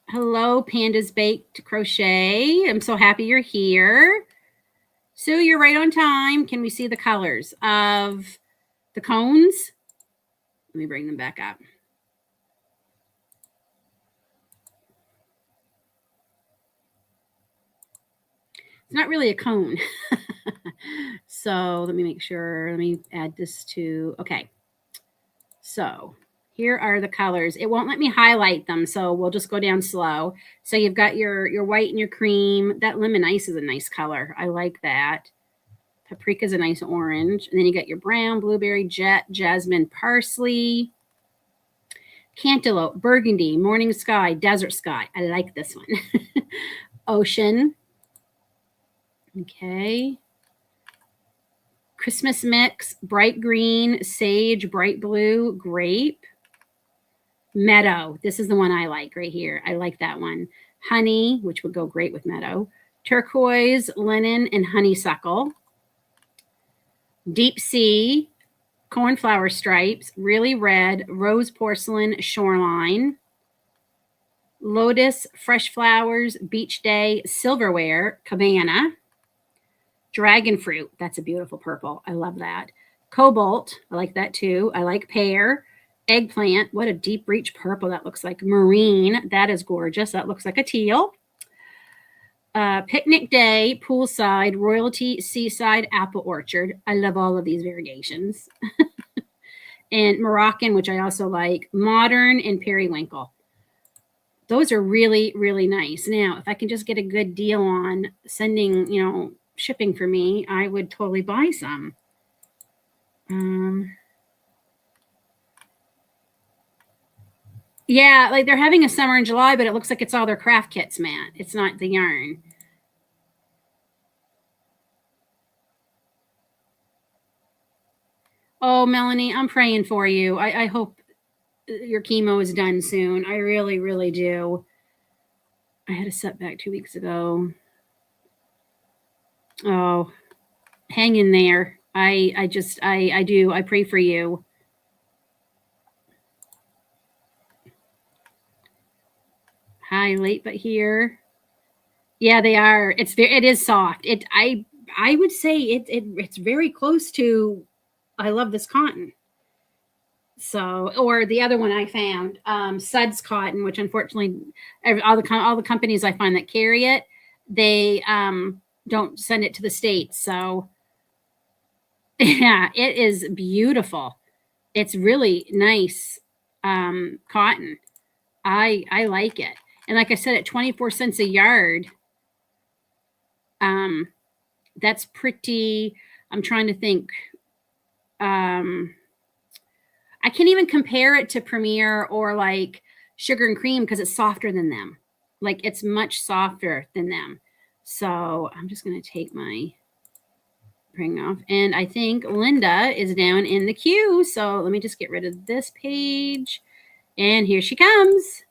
Hello, Panda's Baked Crochet. I'm so happy you're here. Sue, you're right on time. Can we see the colors of the cones? Let me bring them back up. It's not really a cone. So let me make sure. Let me add this to, okay. So here are the colors. It won't let me highlight them, so we'll just go down slow. So you've got your white and your cream. That lemon ice is a nice color. I like that. Paprika is a nice orange. And then you got your brown, blueberry, jet, jasmine, parsley, cantaloupe, burgundy, morning sky, desert sky. I like this one. Ocean. Okay. Christmas mix, bright green, sage, bright blue, grape. Meadow. This is the one I like right here. I like that one. Honey, which would go great with meadow. Turquoise, linen, and honeysuckle. Deep sea, cornflower stripes, really red, rose porcelain, shoreline. Lotus, fresh flowers, beach day, silverware, cabana. Dragon fruit, that's a beautiful purple. I love that. Cobalt, I like that too. I like pear. Eggplant, what a deep reach purple that looks like. Marine, that is gorgeous. That looks like a teal. Picnic day, poolside, royalty, seaside, apple orchard. I love all of these variegations. And Moroccan, which I also like. Modern and periwinkle. Those are really, really nice. Now, if I can just get a good deal on sending, shipping for me, I would totally buy some. Yeah, like they're having a summer in July, but it looks like it's all their craft kits, Matt. It's not the yarn. Oh, Melanie, I'm praying for you. I hope your chemo is done soon. I really, really do. I had a setback 2 weeks ago. Oh, hang in there. I do. I pray for you. Hi, late but here. Yeah, they are. It is soft. I would say it's very close to. I love this cotton. So, or the other one I found, Suds cotton, which unfortunately, all the companies I find that carry it, they don't send it to the States. So, yeah, it is beautiful. It's really nice cotton. I like it. And like I said, at 24 cents a yard, that's pretty. I'm trying to think. I can't even compare it to Premier or like Sugar and Cream because it's softer than them. Like it's much softer than them. So I'm just going to take my ring off. And I think Linda is down in the queue. So let me just get rid of this page. And here she comes.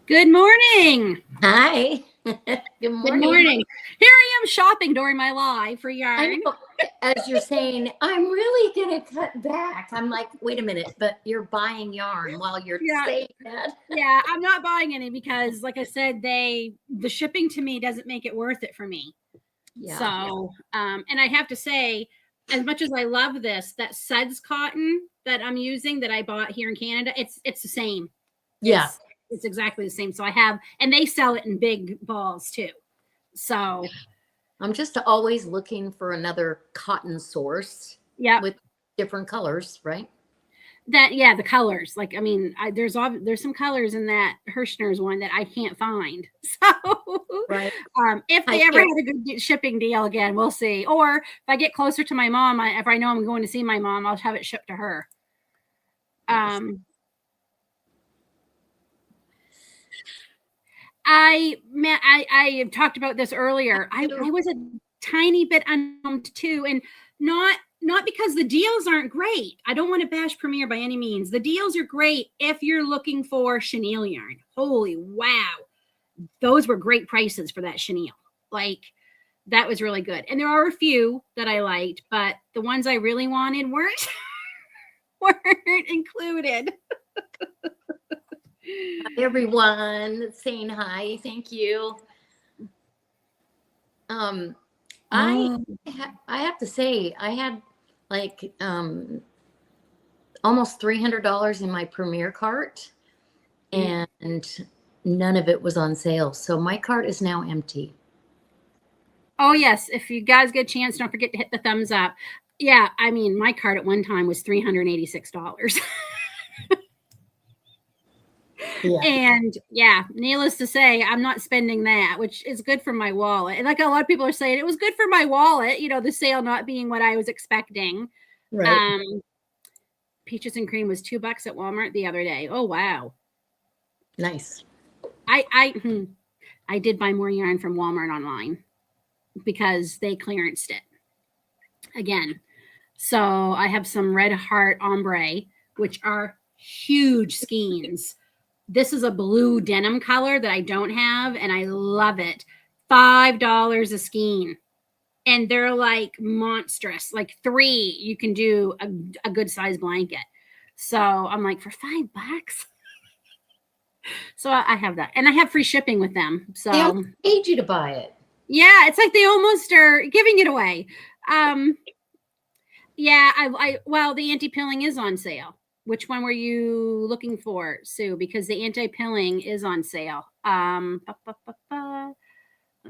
Good morning. Hi. Good morning. Good morning. Here I am shopping during my live for yarn. As you're saying, I'm really going to cut back. I'm like, wait a minute, but you're buying yarn while you're saying that. Yeah, I'm not buying any because, like I said, the shipping to me doesn't make it worth it for me. Yeah. So, and I have to say, as much as I love this, that Suds cotton that I'm using that I bought here in Canada, it's the same. Yeah. It's exactly the same. So I have, and they sell it in big balls too. So I'm just always looking for another cotton source. Yeah. With different colors, right? The colors. Like, I mean, there's some colors in that Hirschner's one that I can't find. So right. If they ever have a good shipping deal again, we'll see. Or if I get closer to my mom, if I know I'm going to see my mom, I'll have it shipped to her. Yes. I talked about this earlier. I was a tiny bit underwhelmed too, and not because the deals aren't great. I don't want to bash Premier by any means. The deals are great if you're looking for chenille yarn. Holy wow, those were great prices for that chenille. Like that was really good. And there are a few that I liked, but the ones I really wanted weren't included. Hi, everyone saying hi. Thank you. I have to say I had like almost $300 in my Premier cart, and none of it was on sale. So my cart is now empty. Oh, yes. If you guys get a chance, don't forget to hit the thumbs up. Yeah, I mean, my cart at one time was $386. Yeah. And yeah, needless to say, I'm not spending that, which is good for my wallet. And like a lot of people are saying, it was good for my wallet, the sale not being what I was expecting. Right. Peaches and cream was $2 at Walmart the other day. Oh, wow. Nice. I did buy more yarn from Walmart online because they clearanced it again. So I have some Red Heart ombre, which are huge skeins. This is a blue denim color that I don't have, and I love it. $5 a skein. And they're like monstrous. Like 3, you can do a good size blanket. So I'm like, for $5? So I have that. And I have free shipping with them. So they paid you to buy it. Yeah, it's like they almost are giving it away. Yeah, well, the anti-pilling is on sale. Which one were you looking for, Sue? Because the anti-pilling is on sale. Let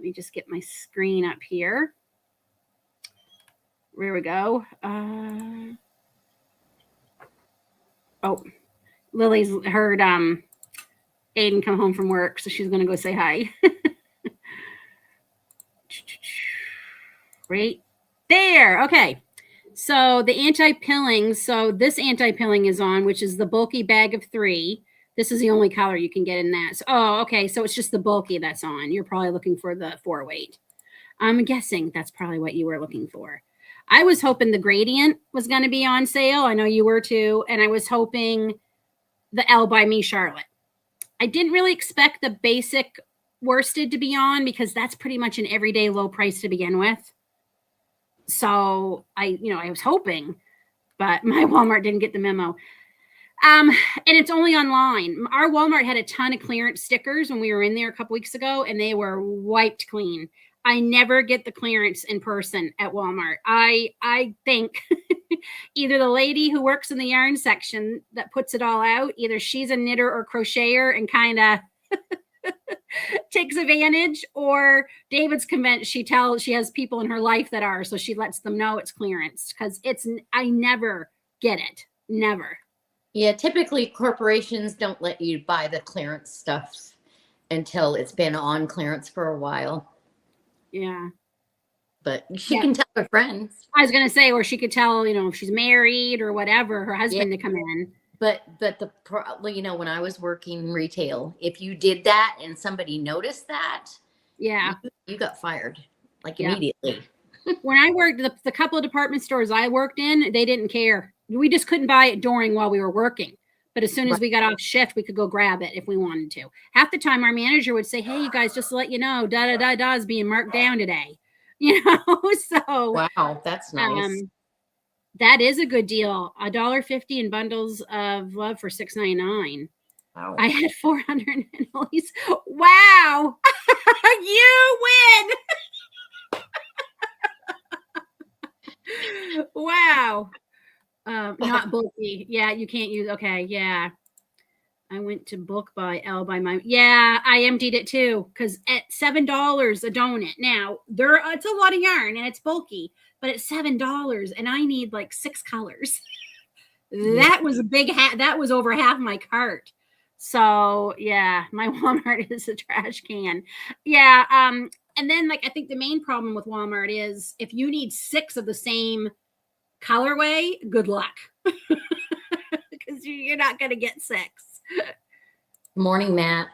me just get my screen up here. There we go. Oh, Lily's heard Aiden come home from work, so she's going to go say hi. Right there. Okay. So the anti-pilling, so this anti-pilling is on, which is the bulky bag of 3. This is the only color you can get in that. So, okay. So it's just the bulky that's on. You're probably looking for the 4-weight. I'm guessing that's probably what you were looking for. I was hoping the gradient was going to be on sale. I know you were too. And I was hoping the L by Me Charlotte. I didn't really expect the basic worsted to be on because that's pretty much an everyday low price to begin with. So I was hoping, but my Walmart didn't get the memo. And it's only online. Our Walmart had a ton of clearance stickers when we were in there a couple weeks ago, and they were wiped clean. I never get the clearance in person at Walmart. I think either the lady who works in the yarn section that puts it all out, either she's a knitter or crocheter and kind of takes advantage, or David's convinced she has people in her life that are, so she lets them know it's clearance, because I never get it. Never. Yeah, typically corporations don't let you buy the clearance stuff until it's been on clearance for a while. Yeah. But she can tell her friends. I was going to say, or she could tell, if she's married or whatever, her husband to come in. But when I was working retail, if you did that and somebody noticed that, yeah, you got fired immediately. When I worked, the couple of department stores I worked in, they didn't care. We just couldn't buy it while we were working. But as soon as we got off shift, we could go grab it if we wanted to. Half the time, our manager would say, "Hey, you guys, just to let you know, da is being marked down today." So wow, that's nice. That is a good deal. $1.50 in bundles of love for $6.99. Wow. I had 400 and Ellie's. Wow, you win. Wow. Not bulky. Yeah, you can't use. Okay, yeah. I went to bulk buy L by my. Yeah, I emptied it too, because at $7 a donut. Now it's a lot of yarn and it's bulky, but it's $7 and I need like 6 colors. That was a big that was over half my cart. So yeah, my Walmart is a trash can. Yeah. And then I think the main problem with Walmart is if you need 6 of the same colorway, good luck. Because you're not going to get 6. Morning, Matt.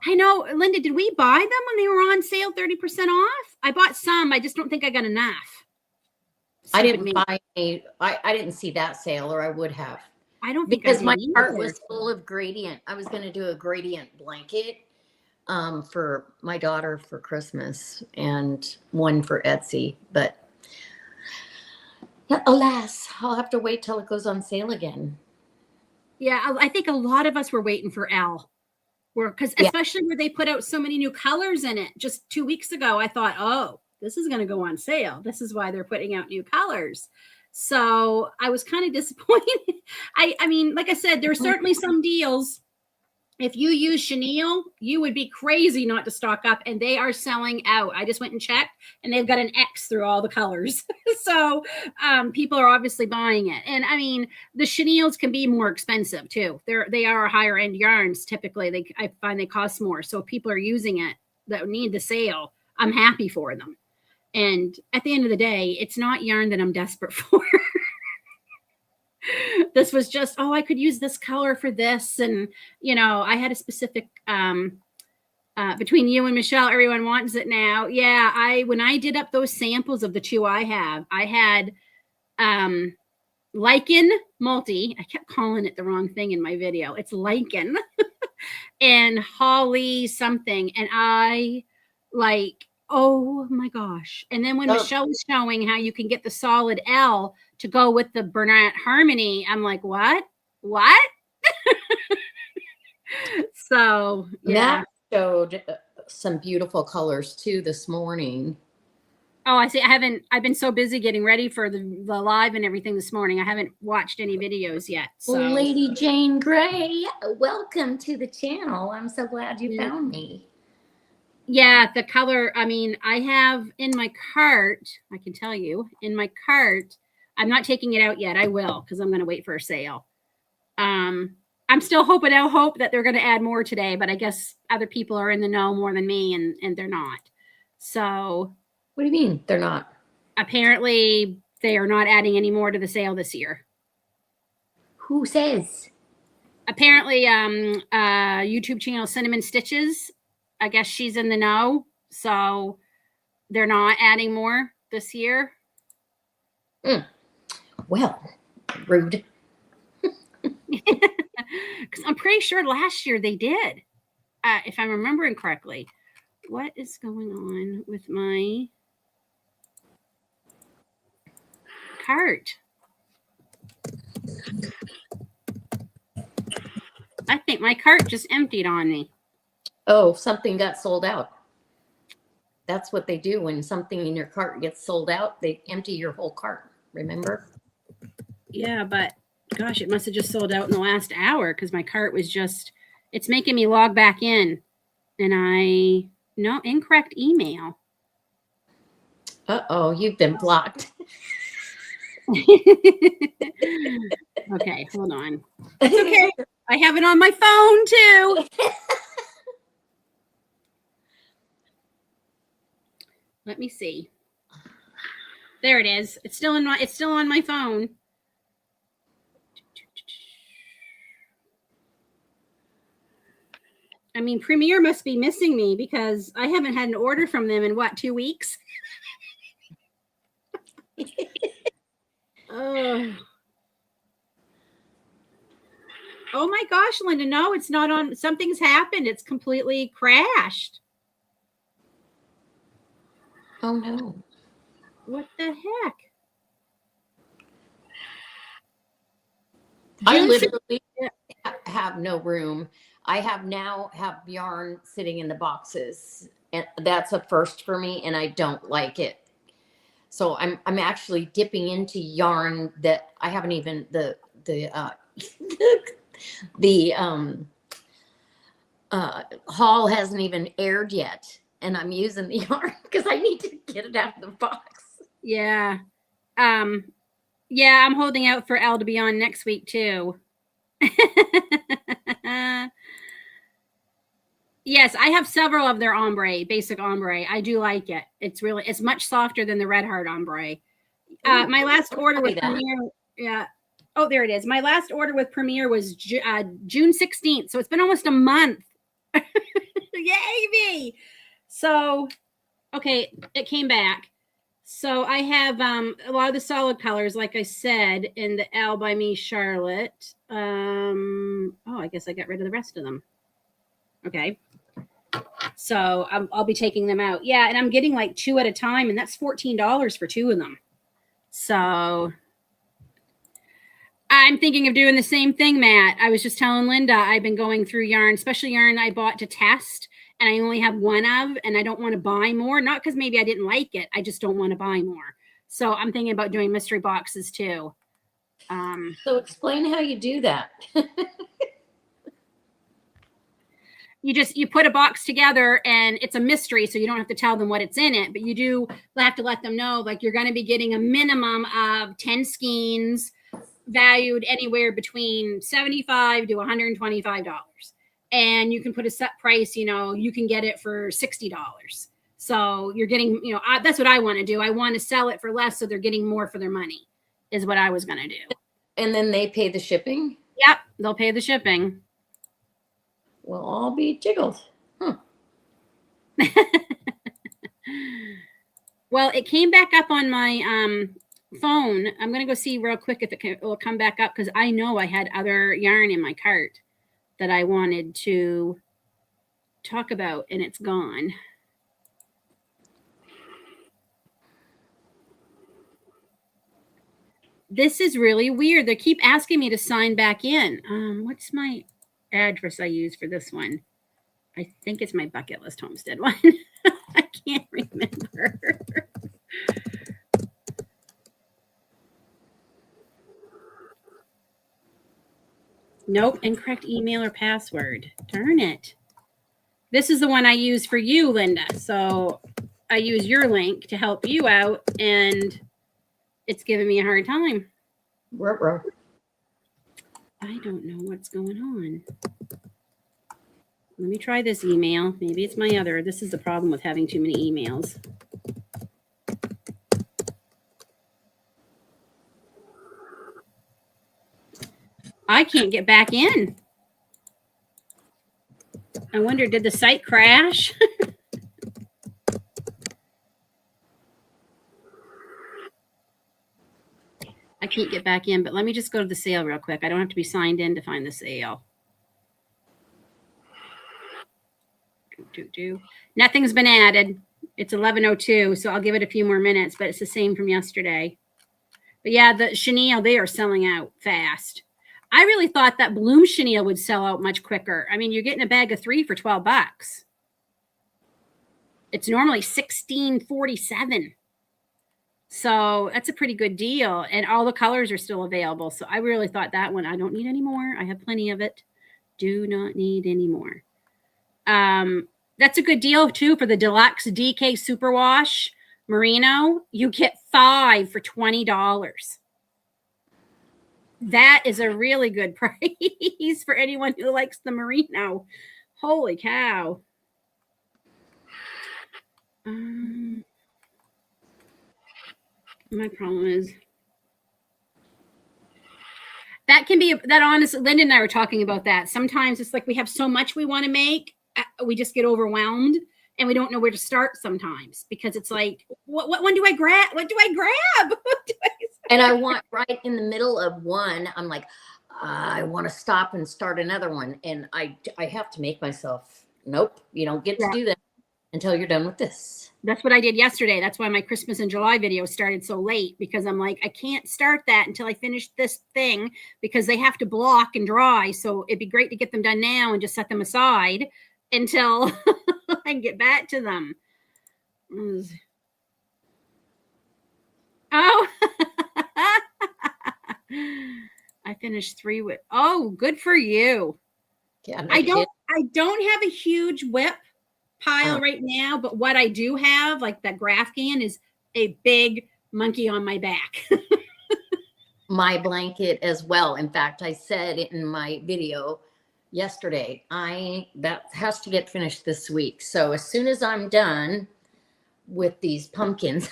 I know, Linda, did we buy them when they were on sale 30% off? I bought some. I just don't think I got enough. I didn't buy any. I didn't see that sale, or I would have. I don't think because my cart was full of gradient. I was going to do a gradient blanket for my daughter for Christmas and one for Etsy, but alas, I'll have to wait till it goes on sale again. Yeah, I think a lot of us were waiting for L. Especially where they put out so many new colors in it. Just 2 weeks ago, I thought, oh, this is going to go on sale. This is why they're putting out new colors. So I was kind of disappointed. I mean, like I said, there are certainly some deals. If you use chenille, you would be crazy not to stock up, and they are selling out. I just went and checked, and they've got an X through all the colors. So people are obviously buying it. And I mean, the chenilles can be more expensive too. They are higher end yarns typically. I find they cost more. So if people are using it that need the sale, I'm happy for them. And at the end of the day, it's not yarn that I'm desperate for. This was just, oh, I could use this color for this. And, I had a specific, between you and Michelle, everyone wants it now. Yeah. When I did up those samples of the two I had, lichen multi. I kept calling it the wrong thing in my video. It's lichen and holly something. And I oh my gosh. And then when Michelle was showing how you can get the solid L to go with the Bernat Harmony, I'm like, what? So, yeah. Matt showed some beautiful colors too this morning. Oh, I see. I've been so busy getting ready for the live and everything this morning. I haven't watched any videos yet. So. Lady Jane Gray, welcome to the channel. I'm so glad you found me. Yeah, the color, I mean, I have in my cart, I can tell you, in my cart, I'm not taking it out yet. I will, because I'm going to wait for a sale. I'm still hoping that they're going to add more today, but I guess other people are in the know more than me, and they're not. So. What do you mean they're not? Apparently, they are not adding any more to the sale this year. Who says? Apparently, YouTube channel Cinnamon Stitches, I guess she's in the know, so they're not adding more this year. Well, rude. Because I'm pretty sure last year they did, if I'm remembering correctly. What is going on with my cart? I think my cart just emptied on me. Oh, something got sold out. That's what they do when something in your cart gets sold out. They empty your whole cart, remember? Yeah, but gosh, it must have just sold out in the last hour because my cart was just, it's making me log back in. And no, incorrect email. Uh-oh, you've been blocked. Okay, hold on. It's okay. I have it on my phone too. Let me see. There it is. It's still on my phone. I mean, Premier must be missing me because I haven't had an order from them in 2 weeks? Oh my gosh, Linda, no, it's not on. Something's happened. It's completely crashed. Oh no. What the heck? I literally have no room. I have yarn sitting in the boxes, and that's a first for me, and I don't like it. So I'm actually dipping into yarn that I haven't even the haul hasn't even aired yet, and I'm using the yarn because I need to get it out of the box. Yeah. Yeah, I'm holding out for Elle to be on next week too. Yes, I have several of their ombre, basic ombre. I do like it. It's much softer than the Red Heart ombre. My last order with Premier, yeah. Oh, there it is. My last order with Premier was June 16th. So it's been almost a month. Yay me. So, okay, it came back. So I have a lot of the solid colors, like I said, in the Elle by me Charlotte. Oh, I guess I got rid of the rest of them. Okay. So I'll be taking them out. Yeah, and I'm getting like 2 at a time, and that's $14 for 2 of them. So I'm thinking of doing the same thing, Matt. I was just telling Linda, I've been going through yarn, especially yarn I bought to test, and I only have one of, and I don't want to buy more. Not because maybe I didn't like it. I just don't want to buy more. So I'm thinking about doing mystery boxes too. So explain how you do that. you put a box together and it's a mystery, so you don't have to tell them what it's in it, but you do have to let them know, like, you're going to be getting a minimum of 10 skeins valued anywhere between $75 to $125. And you can put a set price, you can get it for $60. So you're getting, that's what I want to do. I want to sell it for less so they're getting more for their money, is what I was going to do. And then they pay the shipping? Yep, they'll pay the shipping. We'll all be jiggled. Huh. Well, it came back up on my phone. I'm going to go see real quick if it will come back up, because I know I had other yarn in my cart that I wanted to talk about, and it's gone. This is really weird. They keep asking me to sign back in. What's my address I use for this one? I think it's my bucket list homestead one. I can't remember. Nope, incorrect email or password. Darn it. This is the one I use for you, Linda. So I use your link to help you out, and it's giving me a hard time. Ruh-roh. I don't know what's going on. Let me try this email. Maybe it's my other. This is the problem with having too many emails. I can't get back in. I wonder, did the site crash? I can't get back in, but let me just go to the sale real quick. I don't have to be signed in to find the sale. Nothing's been added. It's 11:02, so I'll give it a few more minutes, but it's the same from yesterday. But yeah, the chenille, they are selling out fast. I really thought that bloom chenille would sell out much quicker. I mean, you're getting a bag of 3 for $12. It's normally $16.47. So that's a pretty good deal. And all the colors are still available. So I really thought that one, I don't need any more. I have plenty of it. Do not need any more. That's a good deal too for the deluxe DK Superwash Merino. You get 5 for $20. That is a really good price for anyone who likes the merino. Holy cow. My problem is that can be that honestly, Linda and I were talking about that. Sometimes it's like we have so much we want to make, we just get overwhelmed and we don't know where to start sometimes, because it's like, what one do I grab? What do I grab? And I want right in the middle of one, I'm like, I want to stop and start another one. And I have to make myself, nope, you don't get to do that until you're done with this. That's what I did yesterday. That's why my Christmas in July video started so late, because I'm like, I can't start that until I finish this thing, because they have to block and dry. So it'd be great to get them done now and just set them aside until I can get back to them. Oh, I finished 3 with, oh, good for you. Yeah, I don't have a huge whip pile right now, but what I do have, like that Grafgan, is a big monkey on my back. My blanket as well. In fact, I said in my video yesterday, that has to get finished this week. So as soon as I'm done with these pumpkins,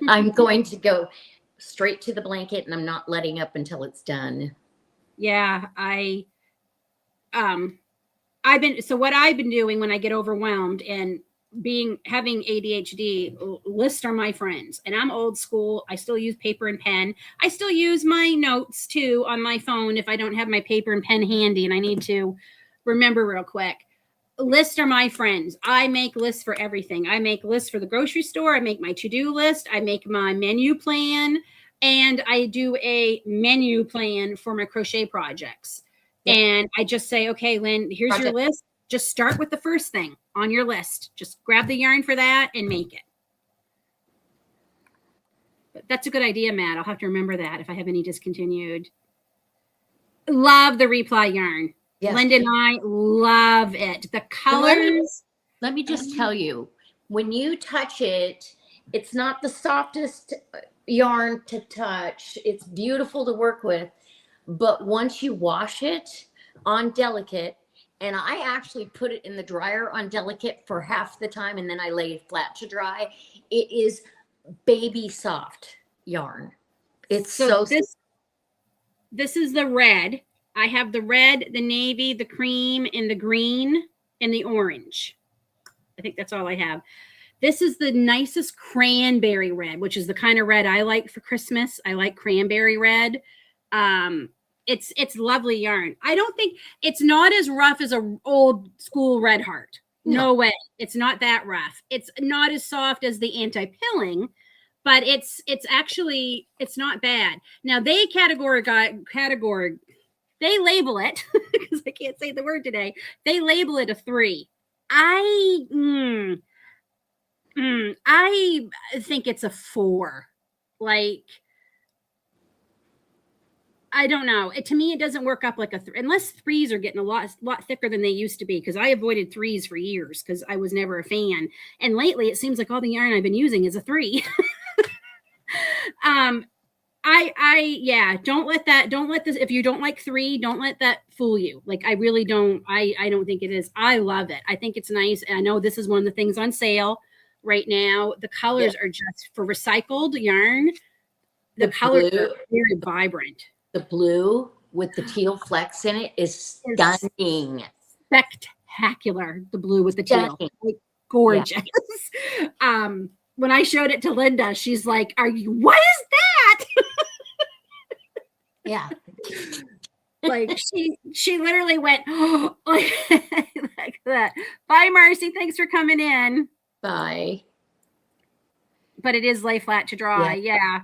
I'm going to go straight to the blanket, and I'm not letting up until it's done. Yeah, what I've been doing when I get overwhelmed and having ADHD, lists are my friends, and I'm old school. I still use paper and pen. I still use my notes too on my phone if I don't have my paper and pen handy and I need to remember real quick. Lists are my friends. I make lists for everything. I make lists for the grocery store. I make my to-do list. I make my menu plan, and I do a menu plan for my crochet projects. Yep. And I just say, okay, Lynn, here's your list. Just start with the first thing on your list. Just grab the yarn for that and make it. But that's a good idea, Matt. I'll have to remember that if I have any discontinued. Love the reply yarn. Yes. Linda and I love it. The colors. Let me just tell you, when you touch it, it's not the softest yarn to touch. It's beautiful to work with. But once you wash it on delicate, and I actually put it in the dryer on delicate for half the time, and then I lay it flat to dry, it is baby soft yarn. It's so this is the red. I have the red, the navy, the cream, and the green, and the orange. I think that's all I have. This is the nicest cranberry red, which is the kind of red I like for Christmas. I like cranberry red. It's lovely yarn. I don't think it's not as rough as a old school Red Heart. No way. It's not that rough. It's not as soft as the anti-pilling, but it's actually, it's not bad. Now they they label it because I can't say the word today. They label it a 3. I think it's a 4. Like, I don't know. To me, it doesn't work up like a 3, unless 3s are getting a lot thicker than they used to be. Because I avoided 3s for years because I was never a fan. And lately, it seems like all the yarn I've been using is a 3. Don't let this, if you don't like 3, don't let that fool you. Like, I really don't, I don't think it is. I love it. I think it's nice. And I know this is one of the things on sale right now. The colors are just, for recycled yarn, the colors are very vibrant. The blue with the teal flecks in it is stunning. Spectacular. The blue with the teal. Like, gorgeous. Yeah. When I showed it to Linda, she's like, what is that? Yeah. Like, she literally went, oh, like that. Bye, Marcy. Thanks for coming in. Bye. But it is lay flat to dry. Yeah.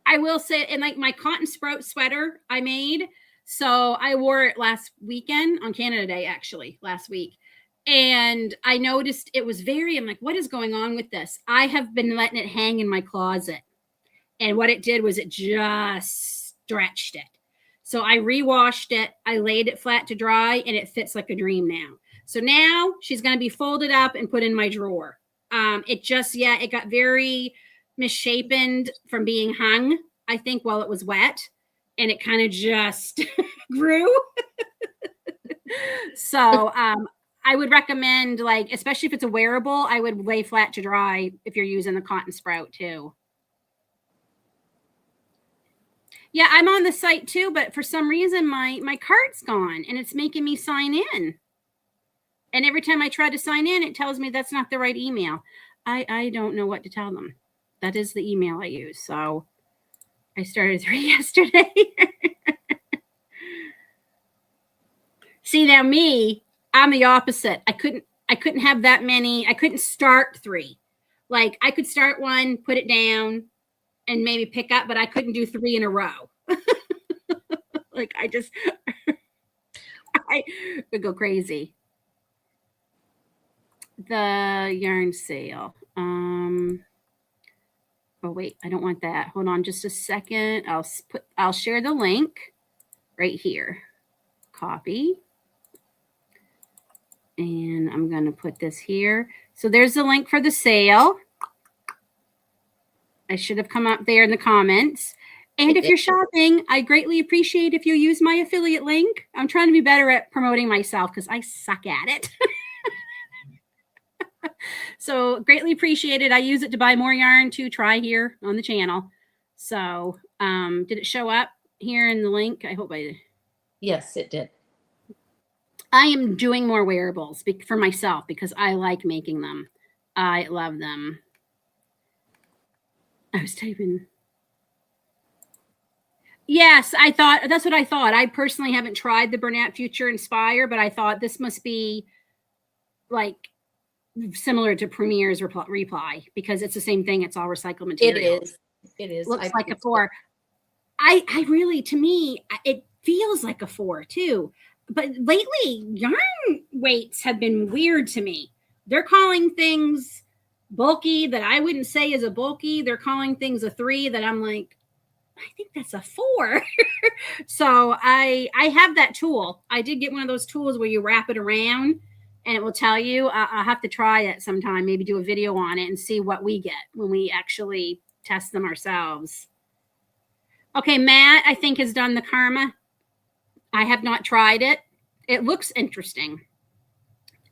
I will say, and like my cotton sprout sweater I made, so I wore it last weekend on Canada Day, actually, last week. And I noticed it was I'm like, what is going on with this? I have been letting it hang in my closet. And what it did was it just stretched it. So I rewashed it. I laid it flat to dry, and it fits like a dream now. So now she's going to be folded up and put in my drawer. It got very misshapen from being hung, I think, while it was wet. And it kind of just grew. So I would recommend, like, especially if it's a wearable, I would lay flat to dry if you're using the cotton sprout too. Yeah, I'm on the site too, but for some reason my card's gone and it's making me sign in. And every time I try to sign in, it tells me that's not the right email. I don't know what to tell them. That is the email I use. So I started 3 yesterday. See, now I'm the opposite. I couldn't have that many. I couldn't start 3. Like, I could start 1, put it down, and maybe pick up, but I couldn't do 3 in a row. Like, I would go crazy. The yarn sale. Oh wait, I don't want that. Hold on just a second. I'll share the link right here. Copy. And I'm going to put this here. So there's the link for the sale. I should have come up there in the comments. And if you're shopping, I greatly appreciate if you use my affiliate link. I'm trying to be better at promoting myself because I suck at it. So greatly appreciated. I use it to buy more yarn to try here on the channel. So did it show up here in the link? I hope I did. Yes, it did. I am doing more wearables for myself because I like making them. I love them. I was typing. Yes, that's what I thought. I personally haven't tried the Bernat Future Inspire, but I thought this must be like similar to Premier's reply because it's the same thing. It's all recycled material. It is. Looks like a 4. I really, to me, it feels like a 4 too. But lately, yarn weights have been weird to me. They're calling things bulky that I wouldn't say is a bulky. They're calling things a 3 that I'm like, I think that's a 4. So I have that tool. I did get one of those tools where you wrap it around and it will tell you. I'll have to try it sometime, maybe do a video on it and see what we get when we actually test them ourselves. Okay, Matt, I think has done the Karma. I have not tried it. It looks interesting.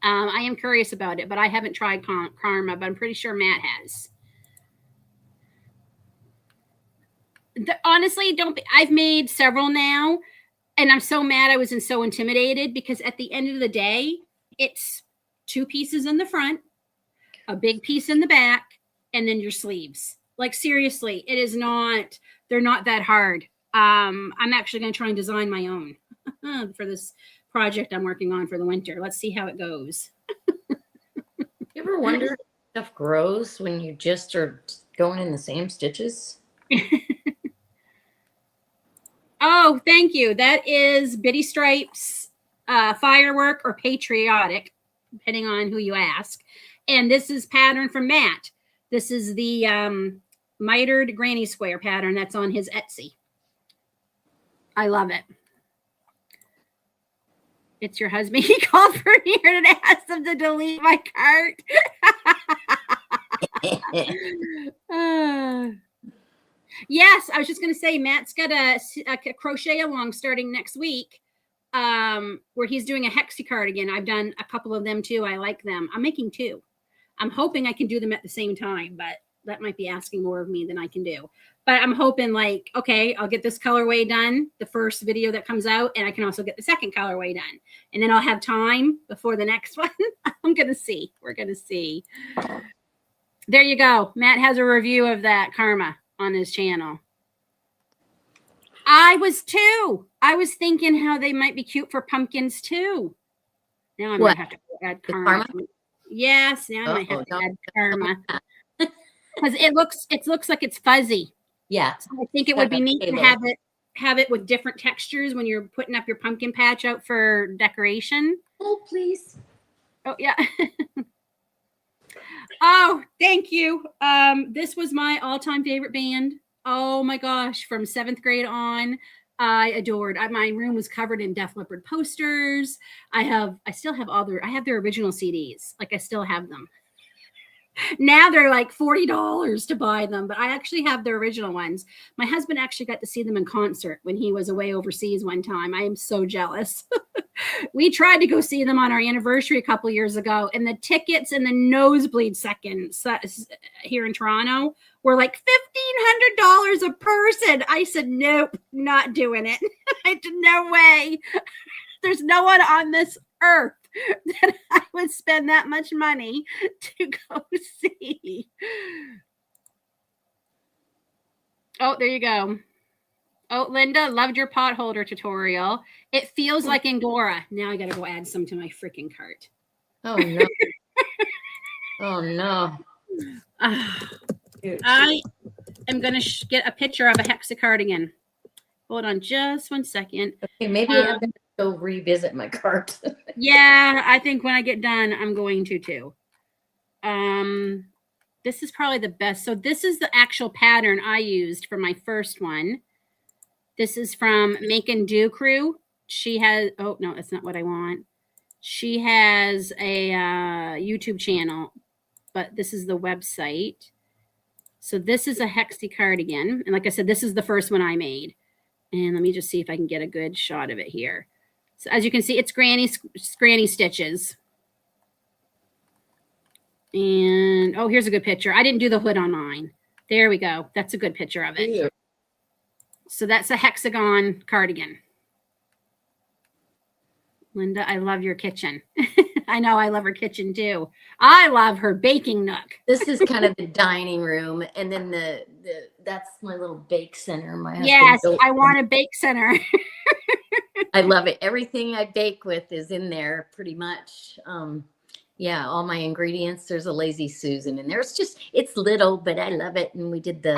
I am curious about it, but I haven't tried Karma, but I'm pretty sure Matt has. Honestly, I've made several now, and I'm so mad I was so intimidated because at the end of the day, it's 2 pieces in the front, a big piece in the back, and then your sleeves. Like seriously, they're not that hard. I'm actually going to try and design my own for this project I'm working on for the winter. Let's see how it goes. You ever wonder if stuff grows when you just are going in the same stitches? Oh, thank you. That is Bitty Stripes, Firework, or Patriotic, depending on who you ask. And this is pattern from Matt. This is the mitered granny square pattern that's on his Etsy. I love it. It's your husband. He called for here and asked him to delete my cart. Yes, I was just going to say, Matt's got a crochet along starting next week where he's doing a hexie cardigan. I've done a couple of them too. I like them. I'm making 2. I'm hoping I can do them at the same time, but that might be asking more of me than I can do. But I'm hoping like, okay, I'll get this colorway done, the first video that comes out, and I can also get the second colorway done. And then I'll have time before the next one. I'm going to see. We're going to see. There you go. Matt has a review of that Karma on his channel. I was too. I was thinking how they might be cute for pumpkins too. Now I might have to add Karma. Yes, now I might have to add Karma. Because it looks like it's fuzzy. Yeah. So I think it would be neat to have it with different textures when you're putting up your pumpkin patch out for decoration. Oh, please. Oh, yeah. Oh, thank you. This was my all-time favorite band. Oh my gosh, from 7th grade on, I adored. My room was covered in Def Leppard posters. I have their original CDs. Like I still have them. Now they're like $40 to buy them, but I actually have the original ones. My husband actually got to see them in concert when he was away overseas one time. I am so jealous. We tried to go see them on our anniversary a couple years ago, and the tickets in the nosebleed section here in Toronto were like $1,500 a person. I said, nope, not doing it. I said, no way. There's no one on this earth that I would spend that much money to go see. Oh, there you go. Oh, Linda, loved your pot holder tutorial. It feels like Angora. Now I got to go add some to my freaking cart. Oh, no. Oh, no. I am going to get a picture of a hexie cardigan. Hold on just 1 second. Okay, maybe I'm going to go revisit my cart. Yeah, I think when I get done, I'm going to too. This is probably the best. So this is the actual pattern I used for my first one. This is from Make and Do Crew. She has, oh no, that's not what I want. She has a YouTube channel, but this is the website. So this is a hexie cardigan. And like I said, this is the first one I made. And let me just see if I can get a good shot of it here. So as you can see, it's granny stitches. And oh, here's a good picture. I didn't do the hood on mine. There we go. That's a good picture of it. Yeah. So that's a hexagon cardigan. Linda, I love your kitchen. I know I love her kitchen too. I love her baking nook. This is kind of the dining room, and then the that's my little bake center. My husband yes, I want a bake center. I love it. Everything I bake with is in there pretty much. Yeah, all my ingredients. There's a Lazy Susan in there. It's little, but I love it. And we did the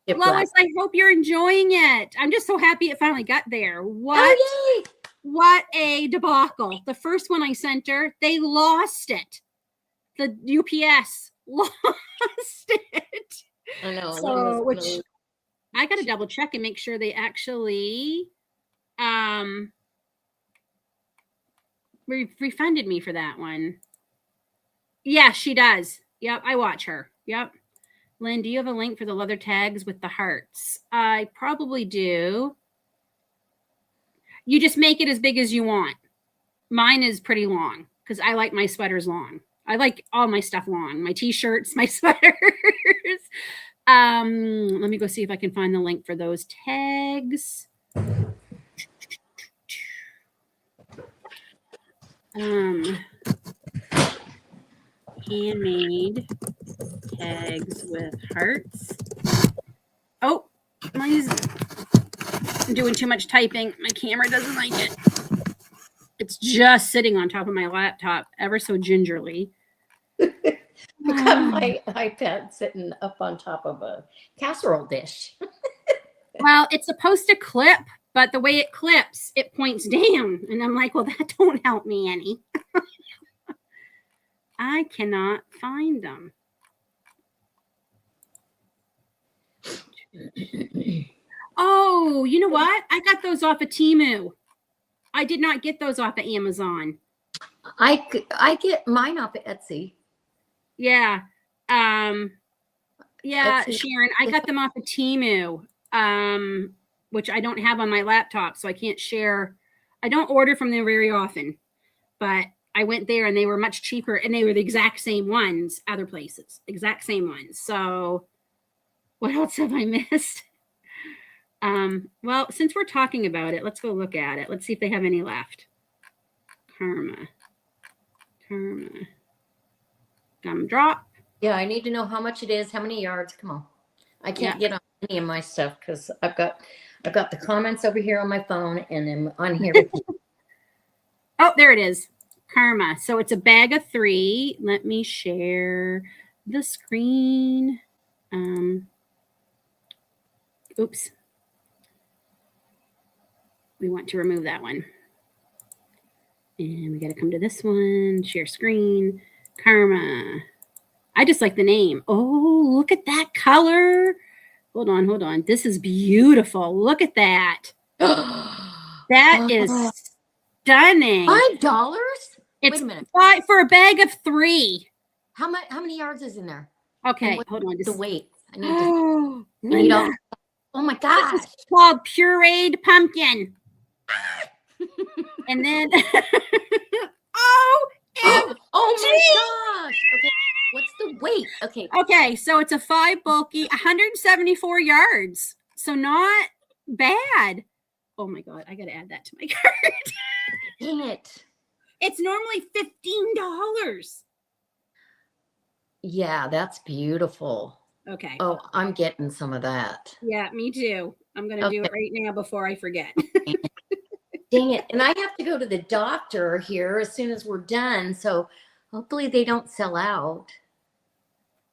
Lois, I hope you're enjoying it. I'm just so happy it finally got there. What? Oh, yay! What a debacle. The first one I sent her, they lost it. The UPS lost it. I know. So, which I got to double check and make sure they actually refunded me for that one. Yeah, she does. Yep, I watch her. Yep. Lynn, do you have a link for the leather tags with the hearts? I probably do. You just make it as big as you want. Mine is pretty long because I like my sweaters long. I like all my stuff long. My t-shirts, my sweaters. Let me go see if I can find the link for those tags. Handmade tags with hearts. Oh, mine's doing too much typing. My camera doesn't like it. It's just sitting on top of my laptop ever so gingerly. I got my iPad sitting up on top of a casserole dish. Well, it's supposed to clip, but the way it clips, it points down. And I'm like, well, that don't help me any. I cannot find them. Oh, you know what? I got those off of Temu. I did not get those off of Amazon. I get mine off of Etsy. Yeah. Yeah, Etsy. Sharon, I got them off of Temu, which I don't have on my laptop, so I can't share. I don't order from them very often, but I went there and they were much cheaper and they were the exact same ones other places, exact same ones. So what else have I missed? Well, since we're talking about it, let's go look at it. Let's see if they have any left. Karma. Gumdrop. Yeah, I need to know how much it is, how many yards. Come on. I can't get on any of my stuff because I've got the comments over here on my phone and I'm on here with you. Oh, there it is. Karma. So it's a bag of 3. Let me share the screen. Oops. We want to remove that one. And we got to come to this one. Share screen. Karma. I just like the name. Oh, look at that color. Hold on. This is beautiful. Look at that. That is stunning. $5? It's Wait a minute. For a bag of 3. How many yards is in there? Okay, hold on. The weight. I need to. Oh my gosh. This is called pureed pumpkin. And then oh my gosh. Okay. What's the weight? Okay, so it's a 5 bulky, 174 yards. So not bad. Oh my God, I gotta add that to my cart. Dang it. It's normally $15. Yeah, that's beautiful. Okay. Oh, I'm getting some of that. Yeah, me too. I'm gonna do it right now before I forget. Dang it. And I have to go to the doctor here as soon as we're done. So hopefully they don't sell out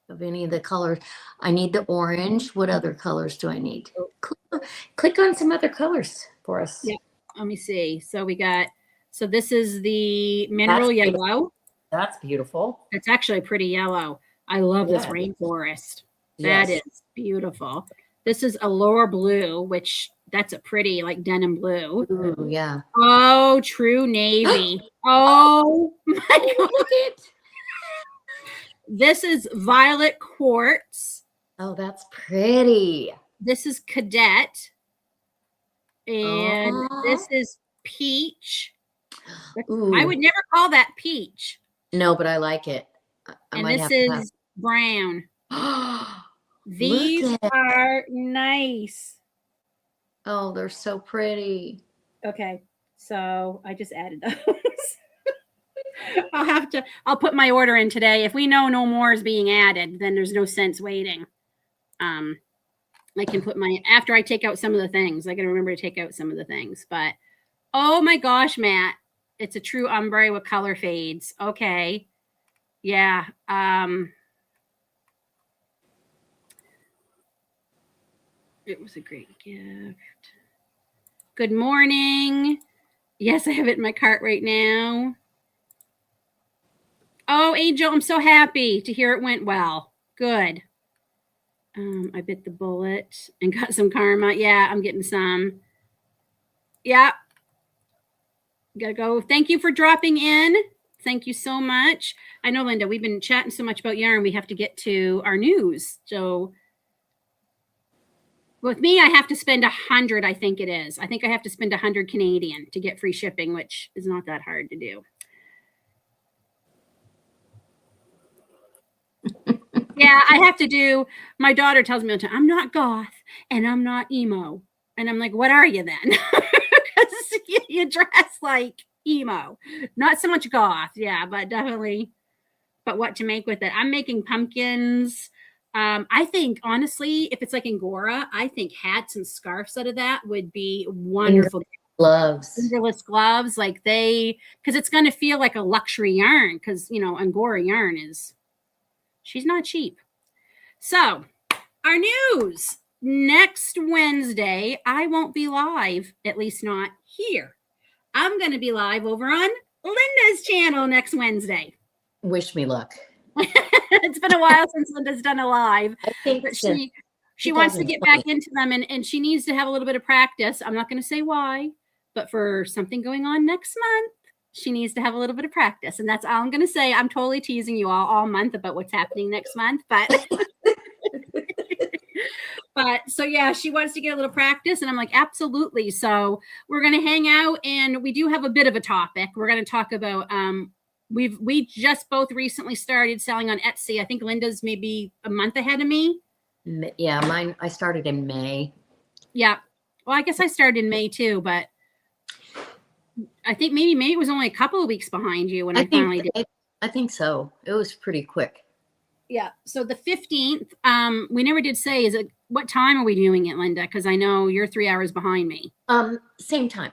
of any of the colors. I need the orange. What other colors do I need? Click on some other colors for us. Yeah. Let me see. So this is the mineral yellow. That's beautiful. It's actually pretty yellow. I love this rainforest. That is beautiful. This is Allure blue, which that's a pretty like denim blue. Ooh, yeah. Oh, true navy. Oh my God. Look it. This is violet quartz. Oh, that's pretty. This is cadet. And this is peach. Ooh. I would never call that peach. No, but I like it. And this is brown. These are nice. Oh, they're so pretty. Okay, so I just added those. I'll put my order in today. If we know no more is being added, then there's no sense waiting. I can put after I take out some of the things, I got to remember to take out some of the things. But oh my gosh, Matt, it's a true ombre with color fades. Okay. Yeah. It was a great gift. Good morning. Yes, I have it in my cart right now. Oh, Angel, I'm so happy to hear it went well. Good. I bit the bullet and got some karma. Yeah, I'm getting some. Yeah. Gotta go. Thank you for dropping in. Thank you so much. I know, Linda, we've been chatting so much about yarn. We have to get to our news. So with me, I have to spend 100, I think it is. I think I have to spend 100 Canadian to get free shipping, which is not that hard to do. Yeah, I have to do. My daughter tells me all the time, I'm not goth and I'm not emo. And I'm like, what are you then? Because you dress like emo. Not so much goth, yeah, but definitely. But what to make with it? I'm making pumpkins. I think, honestly, if it's like Angora, I think hats and scarves out of that would be wonderful. Gloves. Fingerless gloves, like because it's going to feel like a luxury yarn because, Angora yarn she's not cheap. So, our news. Next Wednesday, I won't be live, at least not here. I'm going to be live over on Linda's channel next Wednesday. Wish me luck. It's been a while since Linda's done a live. I think but she wants to get back into them and she needs to have a little bit of practice. I'm not going to say why, but for something going on next month, she needs to have a little bit of practice. And that's all I'm going to say. I'm totally teasing you all month about what's happening next month, but but so yeah, she wants to get a little practice and I'm like, absolutely. So we're going to hang out and we do have a bit of a topic. We're going to talk about, we just both recently started selling on Etsy. I think Linda's maybe a month ahead of me. Yeah, mine, I started in May. Yeah. Well, I guess I started in May too, but I think maybe May was only a couple of weeks behind you when I finally did. I think so. It was pretty quick. Yeah. So the 15th, we never did say, what time are we doing it, Linda? Because I know you're 3 hours behind me. Same time.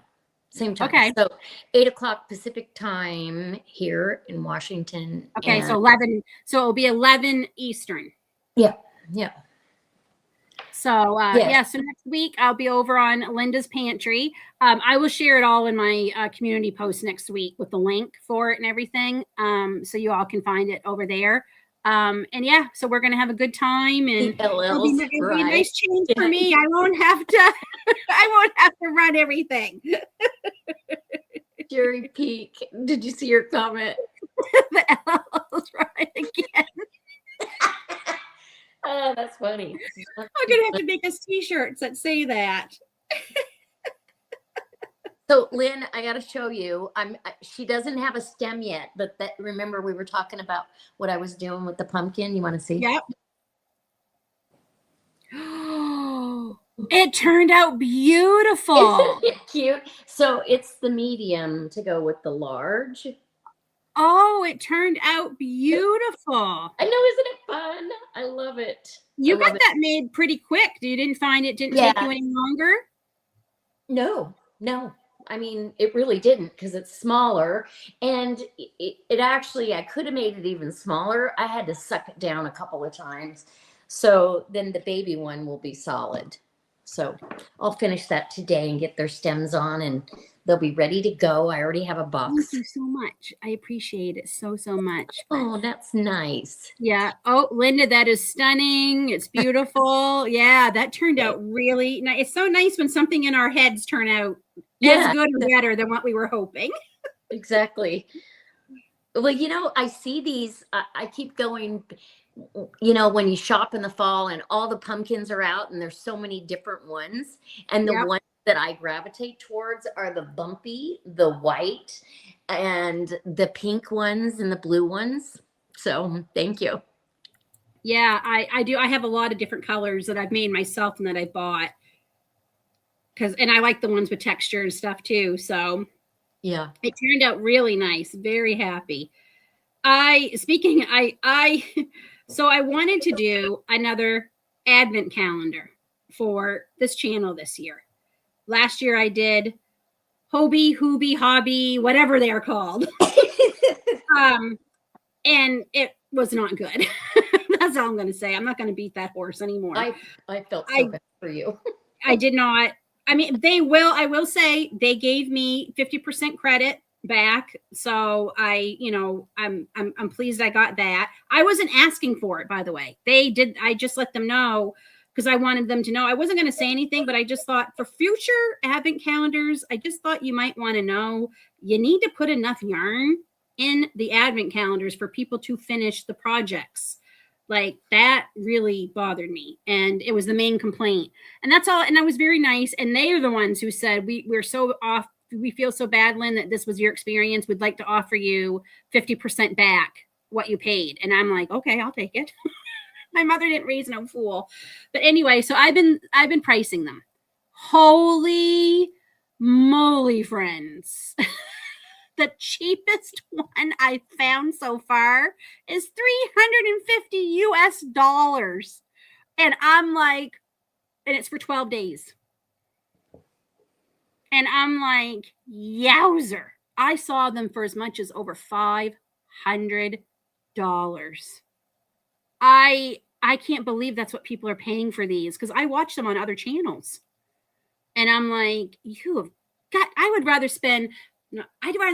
Okay. So 8:00 Pacific time here in Washington. Okay. So 11. So it'll be 11 Eastern. Yeah. So So next week I'll be over on Linda's Pantry. I will share it all in my community post next week with the link for it and everything. So you all can find it over there. And yeah, so we're gonna have a good time and it'll be a nice change for me. I won't have to run everything. Jerry Peak, did you see your comment? The L's right again. Oh, that's funny. I'm gonna have to make us t-shirts that say that. So Lynn, I got to show you. She doesn't have a stem yet, but remember we were talking about what I was doing with the pumpkin. You want to see? Yep. It turned out beautiful. Isn't it cute? So it's the medium to go with the large. Oh, it turned out beautiful. I know, isn't it fun? I love it. You got that made pretty quick. You didn't find it didn't take you any longer? No. I mean, it really didn't because it's smaller. And it actually, I could have made it even smaller. I had to suck it down a couple of times. So then the baby one will be solid. So I'll finish that today and get their stems on and they'll be ready to go. I already have a box. Thank you so much. I appreciate it so much. Oh, that's nice. Yeah. Oh, Linda, that is stunning. It's beautiful. Yeah, that turned out really nice. It's so nice when something in our heads turn out as good or better than what we were hoping. Exactly. Well, I see these, I keep going, when you shop in the fall and all the pumpkins are out and there's so many different ones. And the ones that I gravitate towards are the bumpy, the white, and the pink ones and the blue ones. So thank you. Yeah, I do. I have a lot of different colors that I've made myself and that I bought. And I like the ones with texture and stuff too. So yeah, it turned out really nice. Very happy. So I wanted to do another advent calendar for this channel this year. Last year I did Hobie, Hoobie, Hobby, whatever they are called. And it was not good. That's all I'm going to say. I'm not going to beat that horse anymore. I felt so bad for you. I did not. I mean, I will say they gave me 50% credit back. So I'm pleased I got that. I wasn't asking for it, by the way. I just let them know because I wanted them to know. I wasn't going to say anything, but I just thought for future advent calendars, I just thought you might want to know you need to put enough yarn in the advent calendars for people to finish the projects. Like that really bothered me. And it was the main complaint. And that's all. And I was very nice. And they are the ones who said, we're so off. We feel so bad, Lynn, that this was your experience. We'd like to offer you 50% back what you paid. And I'm like, okay, I'll take it. My mother didn't raise no fool. But anyway, so I've been pricing them. Holy moly, friends. The cheapest one I found so far is $350. And I'm like, and it's for 12 days. And I'm like, yowzer. I saw them for as much as over $500. I can't believe that's what people are paying for these because I watch them on other channels. And I'm like, you have got, I'd rather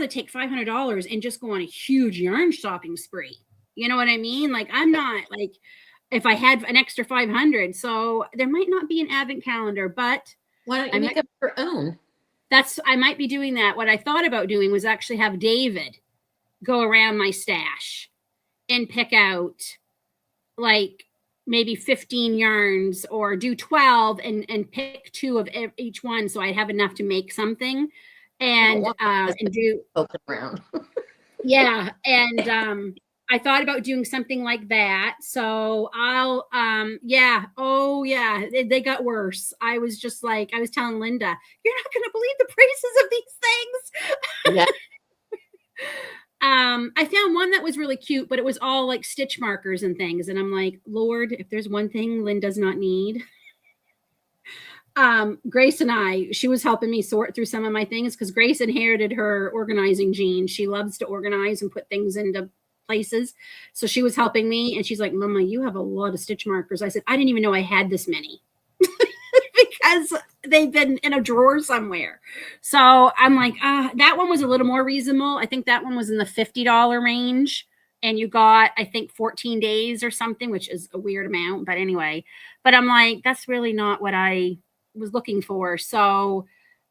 take $500 and just go on a huge yarn shopping spree. You know what I mean? Like, I'm not like, if I had an extra 500. So there might not be an advent calendar, but why don't you make up your own? I might be doing that. What I thought about doing was actually have David go around my stash and pick out like maybe 15 yarns or do 12 and pick 2 of each one. So I'd have enough to make something and do open around. Yeah. And, I thought about doing something like that. So I'll, yeah. Oh yeah. They got worse. I was just like, I was telling Linda, you're not going to believe the prices of these things. Yeah. I found one that was really cute, but it was all like stitch markers and things. And I'm like, Lord, if there's one thing Lynn does not need. Grace and she was helping me sort through some of my things because Grace inherited her organizing gene. She loves to organize and put things into places. So she was helping me and she's like, Mama, you have a lot of stitch markers. I said, I didn't even know I had this many because they've been in a drawer somewhere. So I'm like, that one was a little more reasonable. I think that one was in the $50 range and you got, I think 14 days or something, which is a weird amount, but anyway, but I'm like, that's really not what I was looking for. So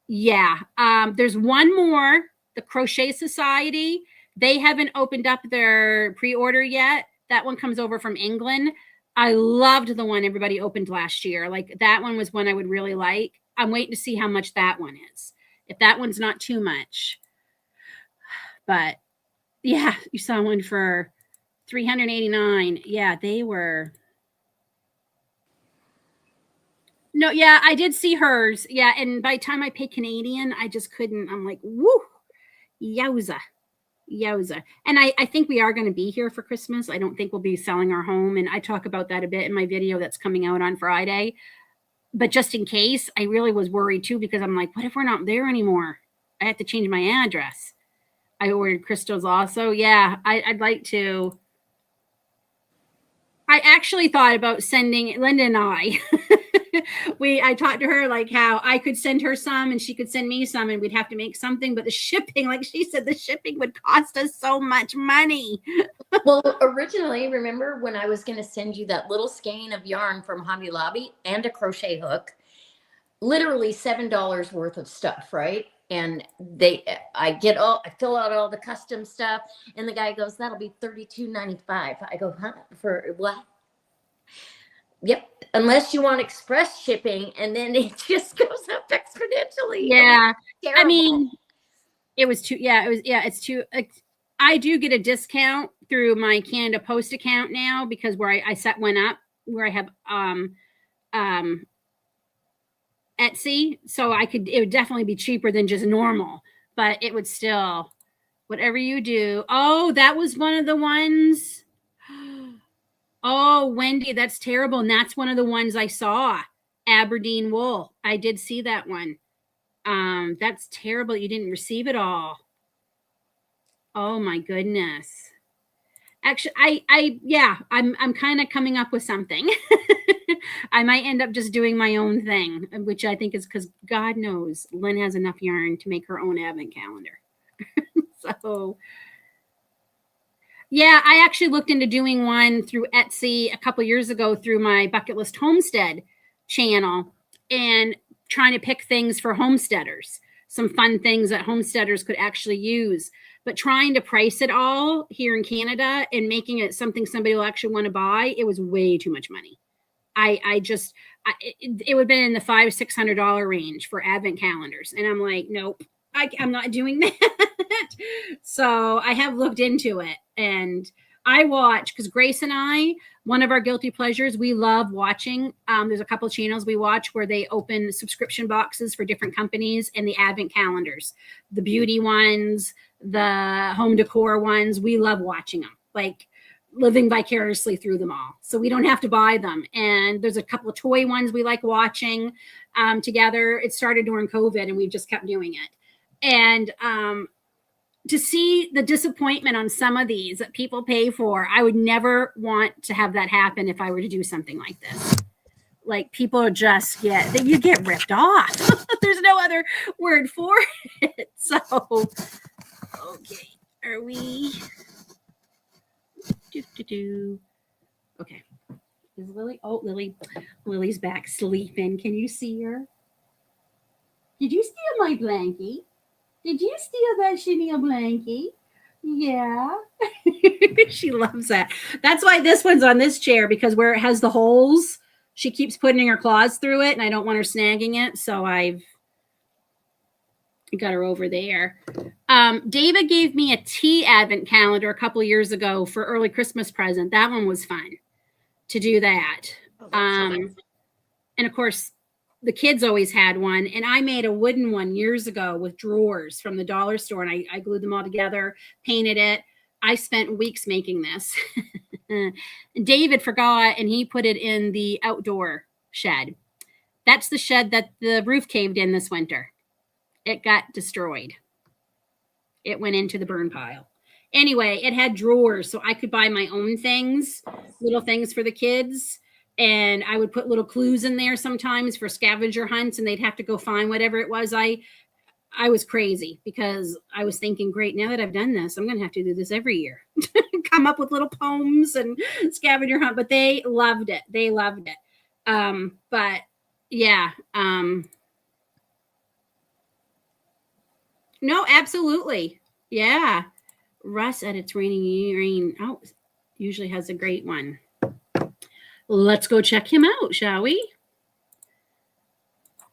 yeah, there's one more, the Crochet Society. They haven't opened up their pre-order yet. That one comes over from England. I loved the one everybody opened last year. Like that one was one I would really like. I'm waiting to see how much that one is. If that one's not too much. But yeah, you saw one for $389. Yeah, they were. No, yeah, I did see hers. Yeah, and by the time I pay Canadian, I just couldn't. I'm like, woo, yowza. Yowza. And I think we are going to be here for Christmas. I don't think we'll be selling our home. And I talk about that a bit in my video that's coming out on Friday. But just in case, I really was worried too, because I'm like, what if we're not there anymore? I have to change my address. I ordered crystals also. Yeah, I'd like to. I actually thought about sending Linda and I. I talked to her like how I could send her some and she could send me some and we'd have to make something. But the shipping, like she said, the shipping would cost us so much money. Well, originally, remember when I was going to send you that little skein of yarn from Hobby Lobby and a crochet hook, literally $7 worth of stuff, right? And I fill out all the custom stuff, and the guy goes, "That'll be $32.95." I go, "Huh? For what?" Yep, unless you want express shipping, and then it just goes up exponentially. Yeah, I mean, it was too. Yeah, it was. Yeah, it's too. I do get a discount through my Canada Post account now because where I set one up where I have Etsy, so it would definitely be cheaper than just normal, but it would still, whatever you do. Oh, that was one of the ones. Oh, Wendy, that's terrible. And that's one of the ones I saw. Aberdeen wool. I did see that one. That's terrible. You didn't receive it all. Oh my goodness. Actually, I'm kind of coming up with something. I might end up just doing my own thing, which I think is because God knows Lynn has enough yarn to make her own advent calendar. So yeah, I actually looked into doing one through Etsy a couple years ago through my Bucket List Homestead channel and trying to pick things for homesteaders, some fun things that homesteaders could actually use. But trying to price it all here in Canada and making it something somebody will actually want to buy, it was way too much money. It would have been in the $500-600 range for advent calendars. And I'm like, nope, I'm not doing that. So I have looked into it, and I watch, because Grace and I, one of our guilty pleasures, we love watching. There's a couple channels we watch where they open subscription boxes for different companies and the advent calendars, the beauty ones, the home decor ones. We love watching them, like living vicariously through them all. So we don't have to buy them. And there's a couple of toy ones we like watching together. It started during COVID and we've just kept doing it. And to see the disappointment on some of these that people pay for, I would never want to have that happen if I were to do something like this. Like, people just you get ripped off. There's no other word for it. So, okay, are we? Okay. Is Lily? Oh, Lily's back sleeping. Can you see her? Did you steal my blankie? Did you steal that chenille blankie? Yeah. She loves that. That's why this one's on this chair, because where it has the holes, she keeps putting her claws through it, and I don't want her snagging it. So I've got her over there. David gave me a tea advent calendar a couple of years ago for early Christmas present. That one was fun to do that. And of course, the kids always had one, and I made a wooden one years ago with drawers from the dollar store, and I glued them all together, painted it. I spent weeks making this. David forgot, and he put it in the outdoor shed. That's the shed that the roof caved in this winter. It got destroyed. It went into the burn pile. Anyway, it had drawers, so I could buy my own things, little things for the kids. And I would put little clues in there sometimes for scavenger hunts, and they'd have to go find whatever it was. I was crazy, because I was thinking, great, now that I've done this, I'm going to have to do this every year. Come up with little poems and scavenger hunt. But they loved it. They loved it. But yeah. No, absolutely. Yeah. Russ at It's Raining Rain. Oh, usually has a great one. Let's go check him out, shall we?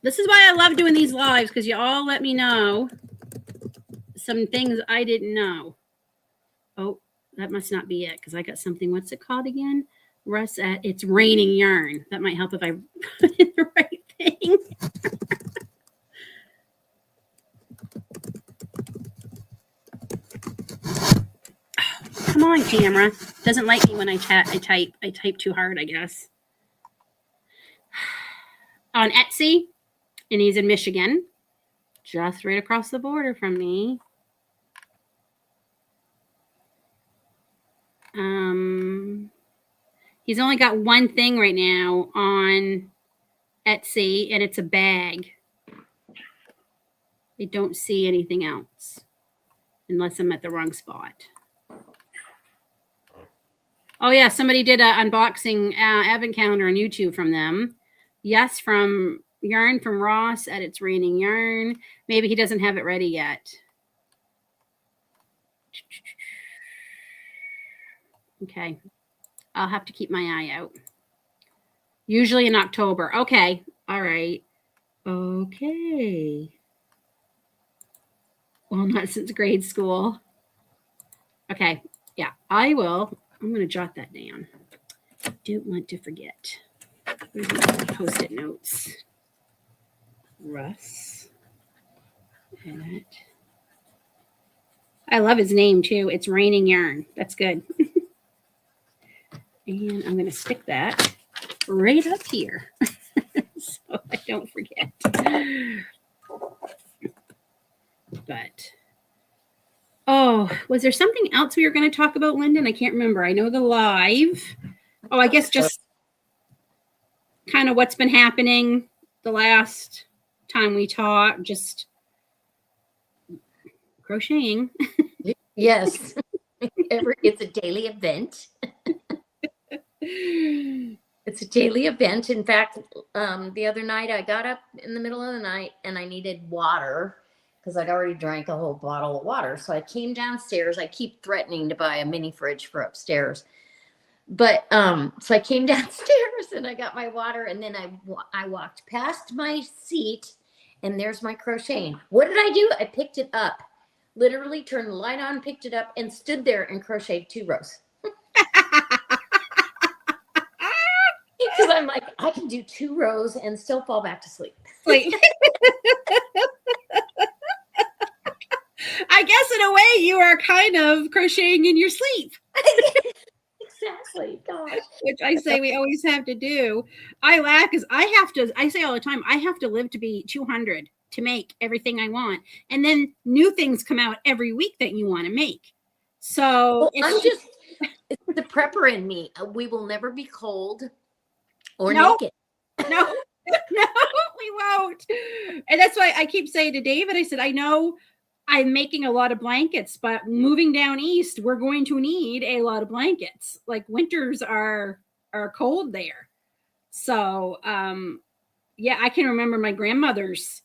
This is why I love doing these lives, because you all let me know some things I didn't know. Oh, that must not be it, because I got something. What's it called again? Russ at It's Raining Yarn. That might help if I put in the right thing. Come on, camera. Doesn't like me when I type. I type too hard, I guess. On Etsy, and he's in Michigan, just right across the border from me. He's only got one thing right now on Etsy, and it's a bag. I don't see anything else, unless I'm at the wrong spot. Oh, yeah, somebody did an unboxing advent calendar on YouTube from them. Yes, from Yarn from Ross at It's Raining Yarn. Maybe he doesn't have it ready yet. Okay, I'll have to keep my eye out. Usually in October. Okay, all right. Okay. Well, not since grade school. Okay, yeah, I will. I'm going to jot that down. I don't want to forget. Where's my Post-it notes? Russ. And I love his name too. It's Raining Yarn. That's good. And I'm going to stick that right up here so I don't forget. But, oh, was there something else we were going to talk about, Lyndon? I can't remember. I know the live. Oh, I guess just kind of what's been happening the last time we talked, just crocheting. Yeah. Yes. It's a daily event. It's a daily event. In fact, the other night I got up in the middle of the night and I needed water because I'd already drank a whole bottle of water. So I came downstairs. I keep threatening to buy a mini fridge for upstairs. But so I came downstairs and I got my water, and then I walked past my seat, and there's my crocheting. What did I do? I picked it up, literally turned the light on, picked it up, and stood there and crocheted 2 rows. Because I'm like, I can do 2 rows and still fall back to sleep. Like, I guess in a way you are kind of crocheting in your sleep. Exactly. Gosh. Which I say we always have to do. I laugh because I say all the time, I have to live to be 200 to make everything I want. And then new things come out every week that you want to make. So it's the prepper in me. We will never be cold or Nope. naked. No, we won't. And that's why I keep saying to David, I said, I know I'm making a lot of blankets, but moving down east, we're going to need a lot of blankets. Like winters are cold there. So yeah, I can remember my grandmothers,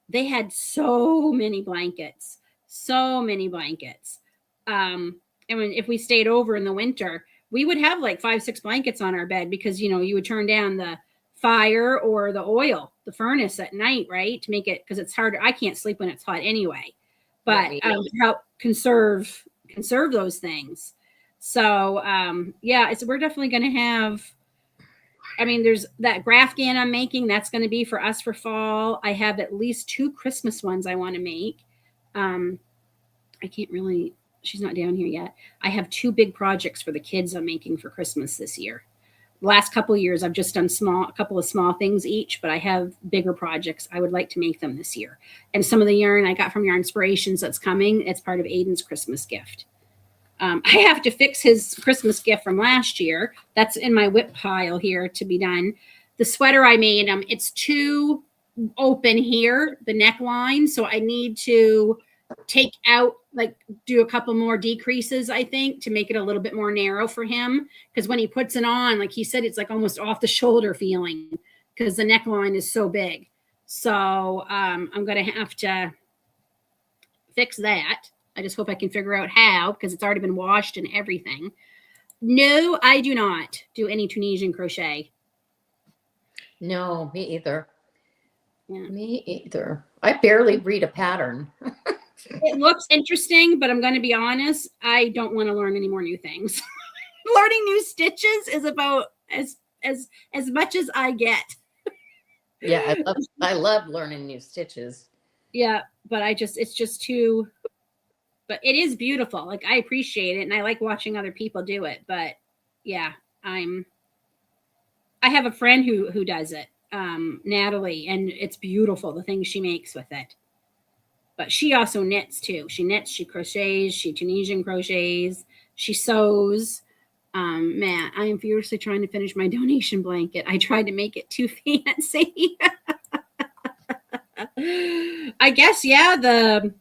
they had so many blankets. And if we stayed over in the winter, we would have like 5-6 blankets on our bed because, you know, you would turn down the fire or the oil, the furnace at night, right? To make it, because it's harder. I can't sleep when it's hot anyway, but to help conserve those things. So yeah, we're definitely going to have, I mean, there's that Grafghan I'm making. That's going to be for us for fall. I have at least 2 Christmas ones I want to make. I can't really, she's not down here yet. I have 2 big projects for the kids I'm making for Christmas this year. Last couple of years, I've just done a couple of small things each, but I have bigger projects. I would like to make them this year. And some of the yarn I got from Yarn Inspirations that's coming, it's part of Aiden's Christmas gift. I have to fix his Christmas gift from last year. That's in my whip pile here to be done. The sweater I made, it's too open here, the neckline. So I need to take out, like do a couple more decreases, I think, to make it a little bit more narrow for him. Because when he puts it on, like he said, it's like almost off the shoulder feeling because the neckline is so big. So I'm going to have to fix that. I just hope I can figure out how, because it's already been washed and everything. No, I do not do any Tunisian crochet. No, me either. Yeah. Me either. I barely read a pattern. It looks interesting, but I'm going to be honest, I don't want to learn any more new things. Learning new stitches is about as much as I get. Yeah, I love learning new stitches. Yeah, but it's just too, but it is beautiful. Like I appreciate it and I like watching other people do it, but yeah, I have a friend who does it, Natalie, and it's beautiful, the things she makes with it. But she also knits too. She knits, she crochets, she Tunisian crochets, she sews. Matt, I am furiously trying to finish my donation blanket. I tried to make it too fancy. I guess, yeah, the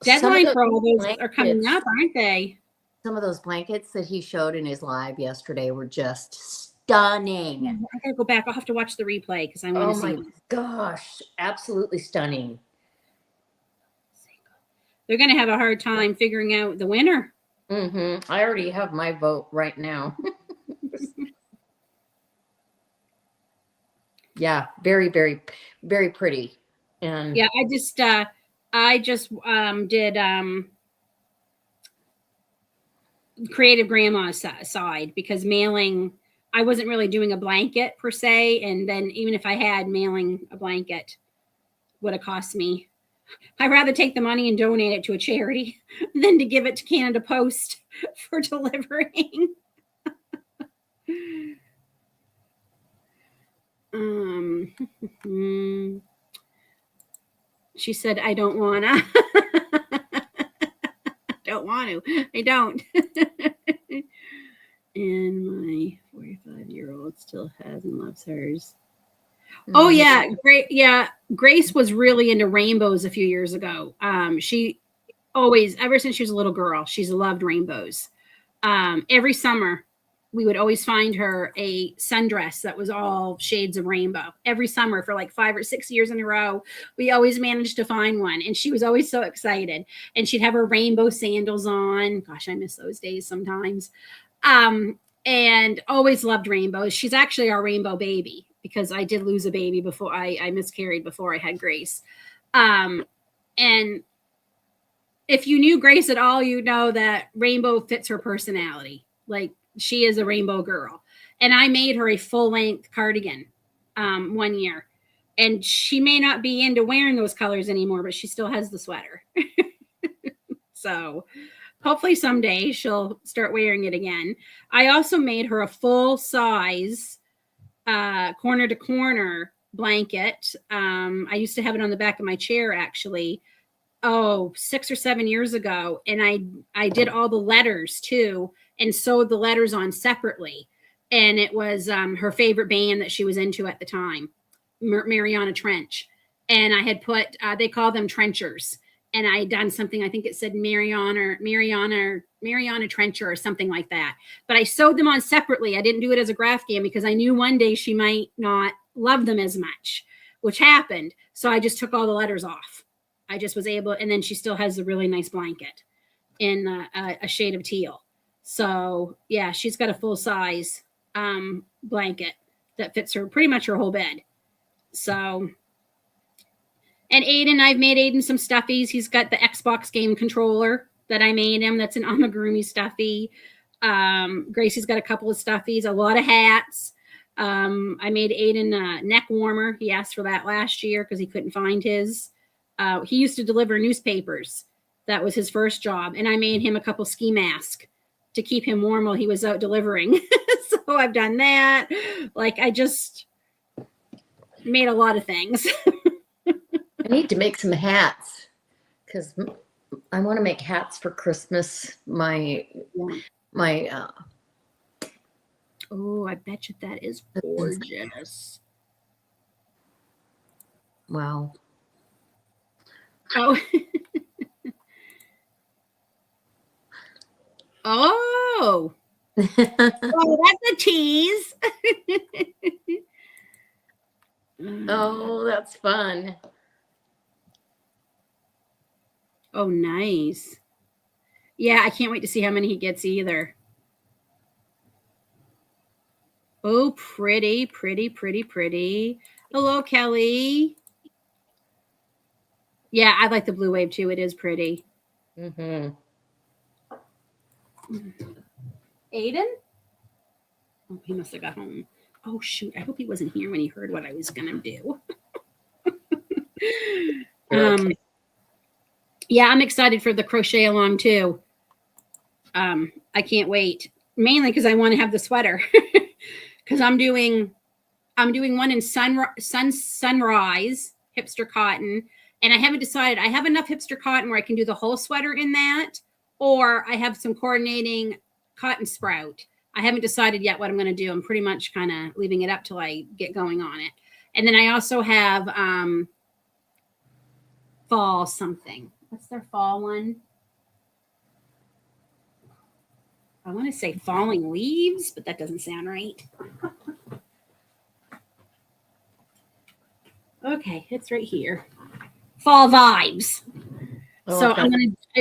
deadline for all those are coming up, aren't they? Some of those blankets that he showed in his live yesterday were just stunning. I gotta go back. I'll have to watch the replay because I want to see. Oh my gosh, absolutely stunning. They're going to have a hard time figuring out the winner. Mm-hmm. I already have my vote right now. Yeah, very, very, very pretty. And yeah, I just did Creative Grandma's side because mailing, I wasn't really doing a blanket per se, and then even if I had, mailing a blanket would have cost me. I'd rather take the money and donate it to a charity than to give it to Canada Post for delivering. She said, I don't want to. Don't want to. I don't. And my 45-year-old still has and loves hers. Oh yeah, great. Yeah, Grace was really into rainbows a few years ago. She always, ever since she was a little girl, she's loved rainbows. Every summer, we would always find her a sundress that was all shades of rainbow. Every summer for like 5 or 6 years in a row, we always managed to find one. And she was always so excited. And she'd have her rainbow sandals on. Gosh, I miss those days sometimes. And always loved rainbows. She's actually our rainbow baby because I did lose a baby before I miscarried before I had Grace. And if you knew Grace at all, you know that rainbow fits her personality. Like she is a rainbow girl. And I made her a full length cardigan one year. And she may not be into wearing those colors anymore, but she still has the sweater. So hopefully someday she'll start wearing it again. I also made her a full size corner to corner blanket. I used to have it on the back of my chair actually. 6 or 7 years ago. And I did all the letters too and sewed the letters on separately. And it was her favorite band that she was into at the time, Mariana Trench. And I had put, they call them trenchers. And I had done something, I think it said Mariana Trencher or something like that. But I sewed them on separately. I didn't do it as a Grafgam because I knew one day she might not love them as much, which happened. So I just took all the letters off. I just was able, and then she still has a really nice blanket in a shade of teal. So yeah, she's got a full size blanket that fits her pretty much her whole bed. So, and Aiden, I've made Aiden some stuffies. He's got the Xbox game controller that I made him. That's an amigurumi stuffy. Gracie's got a couple of stuffies, a lot of hats. I made Aiden a neck warmer. He asked for that last year because he couldn't find his. He used to deliver newspapers. That was his first job. And I made him a couple ski masks to keep him warm while he was out delivering. So I've done that. Like I just made a lot of things. I need to make some hats because I want to make hats for Christmas. Oh, I bet you that is gorgeous. Wow. Oh. Oh. Oh, that's a tease. Oh, that's fun. Oh, nice. Yeah, I can't wait to see how many he gets either. Oh, pretty, pretty, pretty, pretty. Hello, Kelly. Yeah, I like the blue wave too. It is pretty. Mm-hmm. Aiden? Oh, he must have got home. Oh, shoot. I hope he wasn't here when he heard what I was going to do. Okay. Yeah, I'm excited for the crochet along too. I can't wait. Mainly because I want to have the sweater. Because I'm doing one in sunrise hipster cotton. And I haven't decided. I have enough hipster cotton where I can do the whole sweater in that. Or I have some coordinating cotton sprout. I haven't decided yet what I'm going to do. I'm pretty much kind of leaving it up till I get going on it. And then I also have fall something. What's their fall one? I want to say falling leaves, but that doesn't sound right. Okay, it's right here. Fall vibes. Oh, So okay.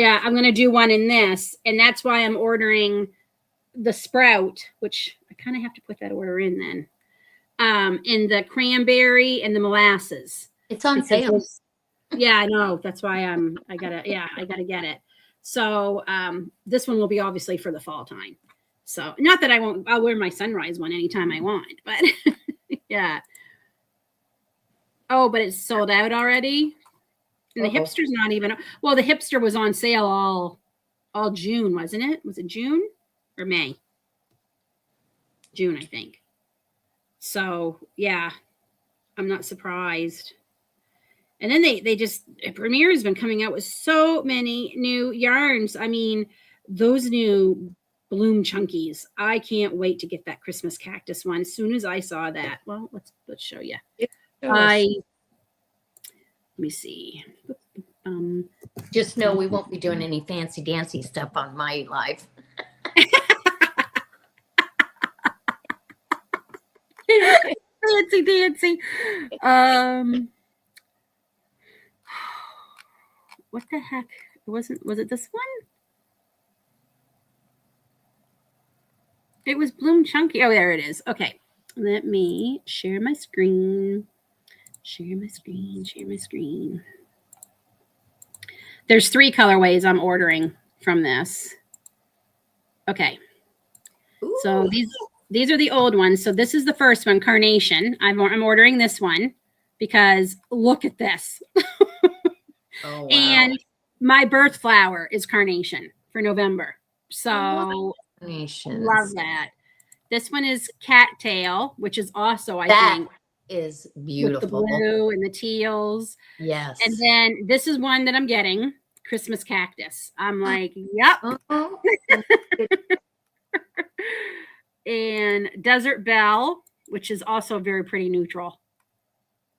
I'm gonna do one in this, and that's why I'm ordering the sprout, which I kind of have to put that order in then. In the cranberry and the molasses. It's on sale. Yeah, I know. That's why I gotta get it. So this one will be obviously for the fall time. So not that I'll wear my sunrise one anytime I want, but yeah. Oh, but it's sold out already. And the hipster's not even, well, the hipster was on sale all June, wasn't it? Was it June or May? June, I think. So yeah, I'm not surprised. And then they just, Premier has been coming out with so many new yarns. I mean, those new bloom chunkies. I can't wait to get that Christmas cactus one. As soon as I saw that, well, let's show you. Let me see. Just know we won't be doing any fancy dancy stuff on my live. Fancy dancy. What the heck? Was it this one? It was Bloom Chunky. Oh, there it is. Okay. Let me share my screen. Share my screen. There's 3 colorways I'm ordering from this. Okay. Ooh. So these are the old ones. So this is the first one, Carnation. I'm ordering this one because look at this. Oh, wow. And my birth flower is Carnation for November. So love that. This one is Cattail, which is also, I think, is beautiful. With the blue and the teals. Yes. And then this is one that I'm getting, Christmas Cactus. I'm like, yep. And Desert Belle, which is also very pretty neutral.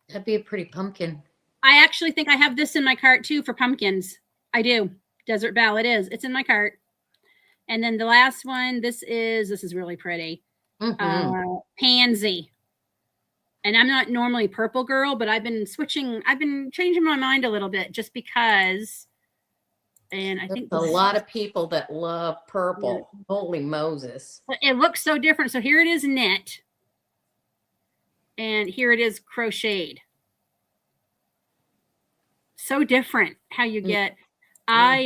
That'd be a pretty pumpkin. I actually think I have this in my cart too for pumpkins. I do. Desert Belle, it is. It's in my cart. And then the last one, this is really pretty. Mm-hmm. Pansy. And I'm not normally purple girl, but I've been changing my mind a little bit just because. And I think a lot of people that love purple. Yeah. Holy Moses. It looks so different. So here it is knit. And here it is crocheted. So different how you get. I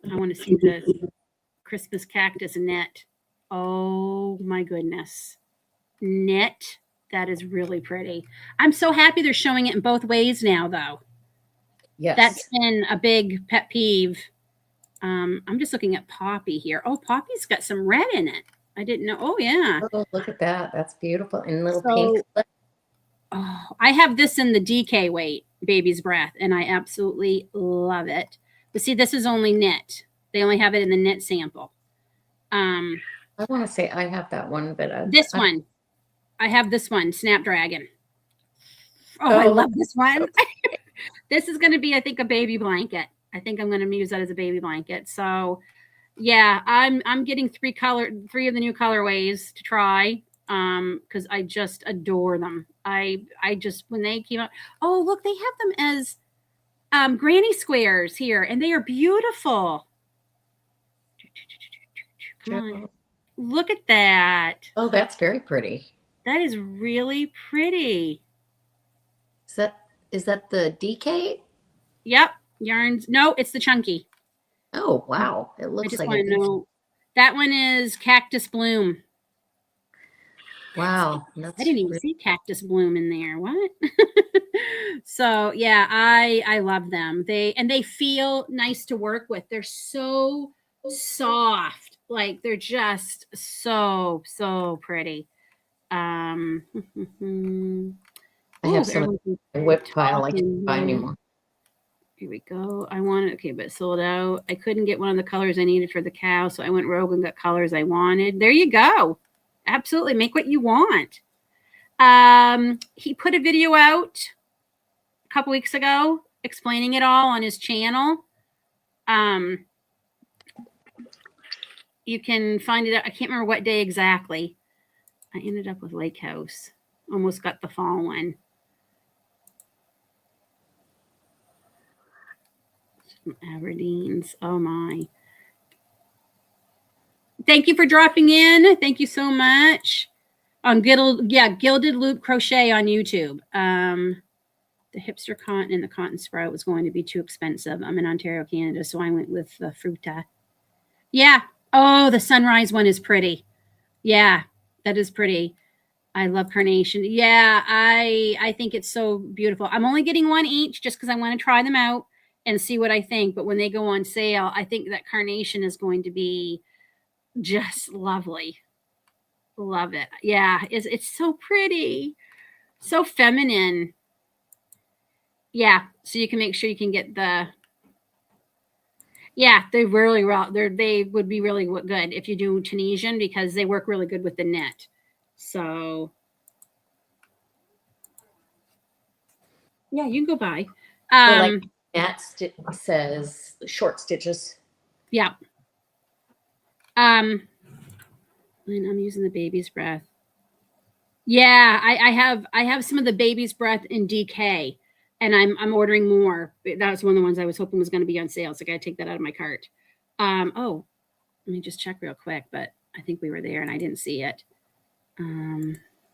want to see the Christmas Cactus knit. Oh my goodness. Knit. That is really pretty. I'm so happy they're showing it in both ways now, though. Yes. That's been a big pet peeve. I'm just looking at Poppy here. Oh, Poppy's got some red in it. I didn't know. Oh, yeah. Oh, look at that. That's beautiful. And little pink. Oh, I have this in the DK weight, Baby's Breath, and I absolutely love it. But see, this is only knit. They only have it in the knit sample. I want to say I have that one, but I have this one, Snapdragon. Oh, I love this one. This is going to be, I think, a baby blanket. I think I'm going to use that as a baby blanket. So, yeah, I'm getting 3 of the new colorways to try because I just adore them. I just, when they came out, oh, look, they have them as granny squares here, and they are beautiful. Come on. Look at that. Oh, that's very pretty. That is really pretty. Is that the DK? Yep. Yarns. No, it's the chunky. Oh, wow. It looks like it. That one is Cactus Bloom. Wow. I didn't even see Cactus Bloom in there. What? So, yeah, I love them. They feel nice to work with. They're so soft. Like, they're just so pretty. I have some whipped pile I can't buy anymore. Here we go. I wanted, okay, but sold out. I couldn't get one of the colors I needed for the cow, so I went rogue and got colors I wanted. There you go. Absolutely. Make what you want. He put a video out a couple weeks ago explaining it all on his channel. You can find it. I can't remember what day exactly. I ended up with Lake House. Almost got the fall one. Some Aberdeens. Oh my. Thank you for dropping in. Thank you so much. On Gilded Loop Crochet on YouTube. The hipster cotton and the cotton sprout was going to be too expensive. I'm in Ontario, Canada, so I went with the Fruta. Yeah. Oh, the sunrise one is pretty. Yeah, that is pretty. I love Carnation. Yeah, I think it's so beautiful. I'm only getting one each just because I want to try them out and see what I think. But when they go on sale, I think that Carnation is going to be just lovely. Love it. Yeah, it's so pretty. So feminine. Yeah, so you can make sure you can get the... Yeah, they really they would be really good if you do Tunisian because they work really good with the knit. So, yeah, you can go buy. That says short stitches. Yeah. Lynn, I'm using the baby's breath. Yeah, I have some of the baby's breath in DK, and I'm ordering more. That was one of the ones I was hoping was going to be on sale, so I got to take that out of my cart. Oh, let me just check real quick, but I think we were there and I didn't see it.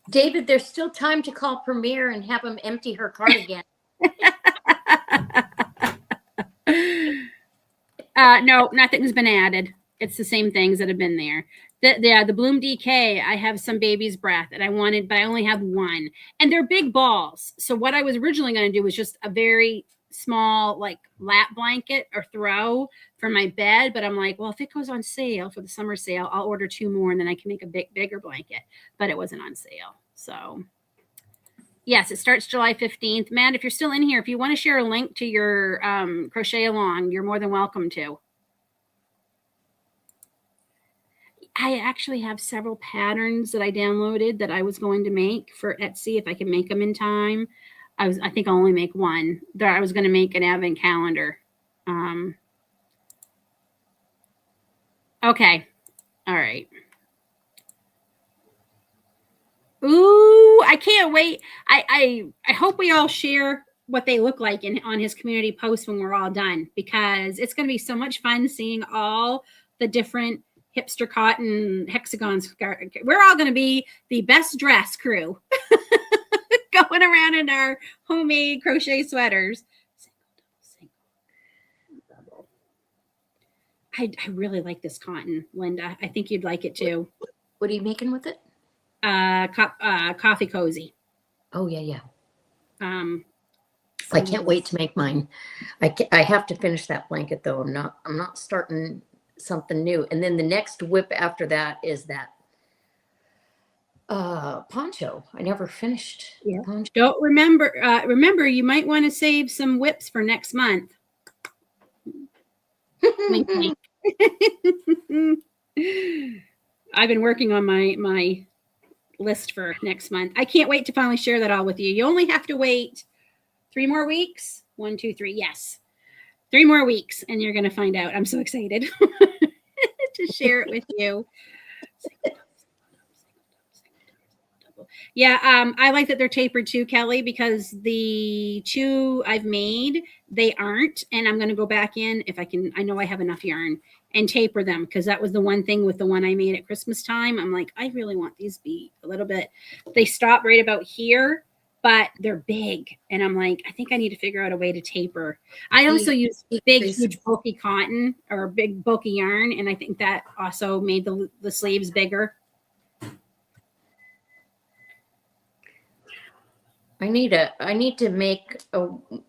David, there's still time to call Premier and have him empty her cart again. No, nothing's been added. It's the same things that have been there. The Bloom DK, I have some baby's breath and I wanted, but I only have one. And they're big balls. So what I was originally going to do was just a very small like lap blanket or throw for my bed. But I'm like, well, if it goes on sale for the summer sale, I'll order 2 more and then I can make a bigger blanket. But it wasn't on sale. So yes, it starts July 15th. Matt, if you're still in here, if you want to share a link to your crochet along, you're more than welcome to. I actually have several patterns that I downloaded that I was going to make for Etsy if I can make them in time. I think I'll only make one. There, I was going to make an advent calendar. Okay. All right. Ooh, I can't wait. I hope we all share what they look like on his community post when we're all done, because it's going to be so much fun seeing all the different hipster cotton hexagons. We're all going to be the best dress crew going around in our homemade crochet sweaters. I really like this cotton, Linda. I think you'd like it too. What are you making with it? Coffee cozy. Oh yeah. I can't wait to make mine. I have to finish that blanket though. I'm not starting something new. And then the next whip after that is that poncho. I never finished. Yeah. Poncho. Don't remember you might want to save some whips for next month. Wink, wink. I've been working on my list for next month. I can't wait to finally share that all with you. You only have to wait 3 more weeks. 1, 2, 3. Yes. 3 more weeks and you're going to find out. I'm so excited to share it with you. Yeah, I like that they're tapered too, Kelly, because the 2 I've made, they aren't. And I'm going to go back in if I can. I know I have enough yarn and taper them, because that was the one thing with the one I made at Christmas time. I'm like, I really want these be a little bit. They stop right about here, but they're big. And I'm like, I think I need to figure out a way to taper. I also use big, huge, bulky cotton or big, bulky yarn. And I think that also made the sleeves bigger. I need to make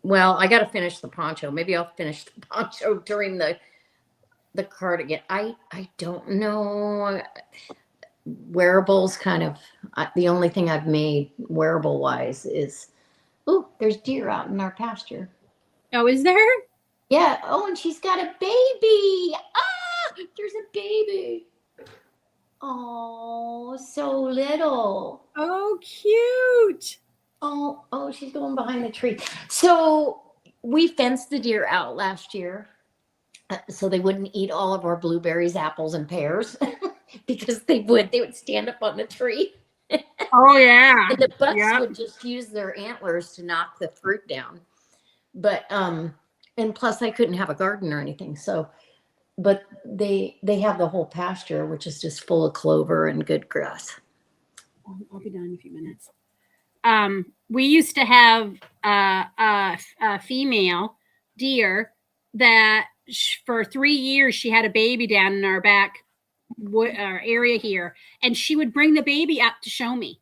well, I got to finish the poncho. Maybe I'll finish the poncho during the cardigan. I don't know. Wearables kind of, the only thing I've made wearable wise is, oh, there's deer out in our pasture. Oh, is there? Yeah. Oh, and she's got a baby. Ah, there's a baby. Oh, so little. Oh, cute. Oh, she's going behind the tree. So we fenced the deer out last year so they wouldn't eat all of our blueberries, apples, and pears because they would stand up on the tree. Oh, yeah. And the bucks would just use their antlers to knock the fruit down. But, and plus I couldn't have a garden or anything. So, but they have the whole pasture, which is just full of clover and good grass. I'll be done in a few minutes. We used to have a female deer that for 3 years she had a baby down in our back area here, and she would bring the baby up to show me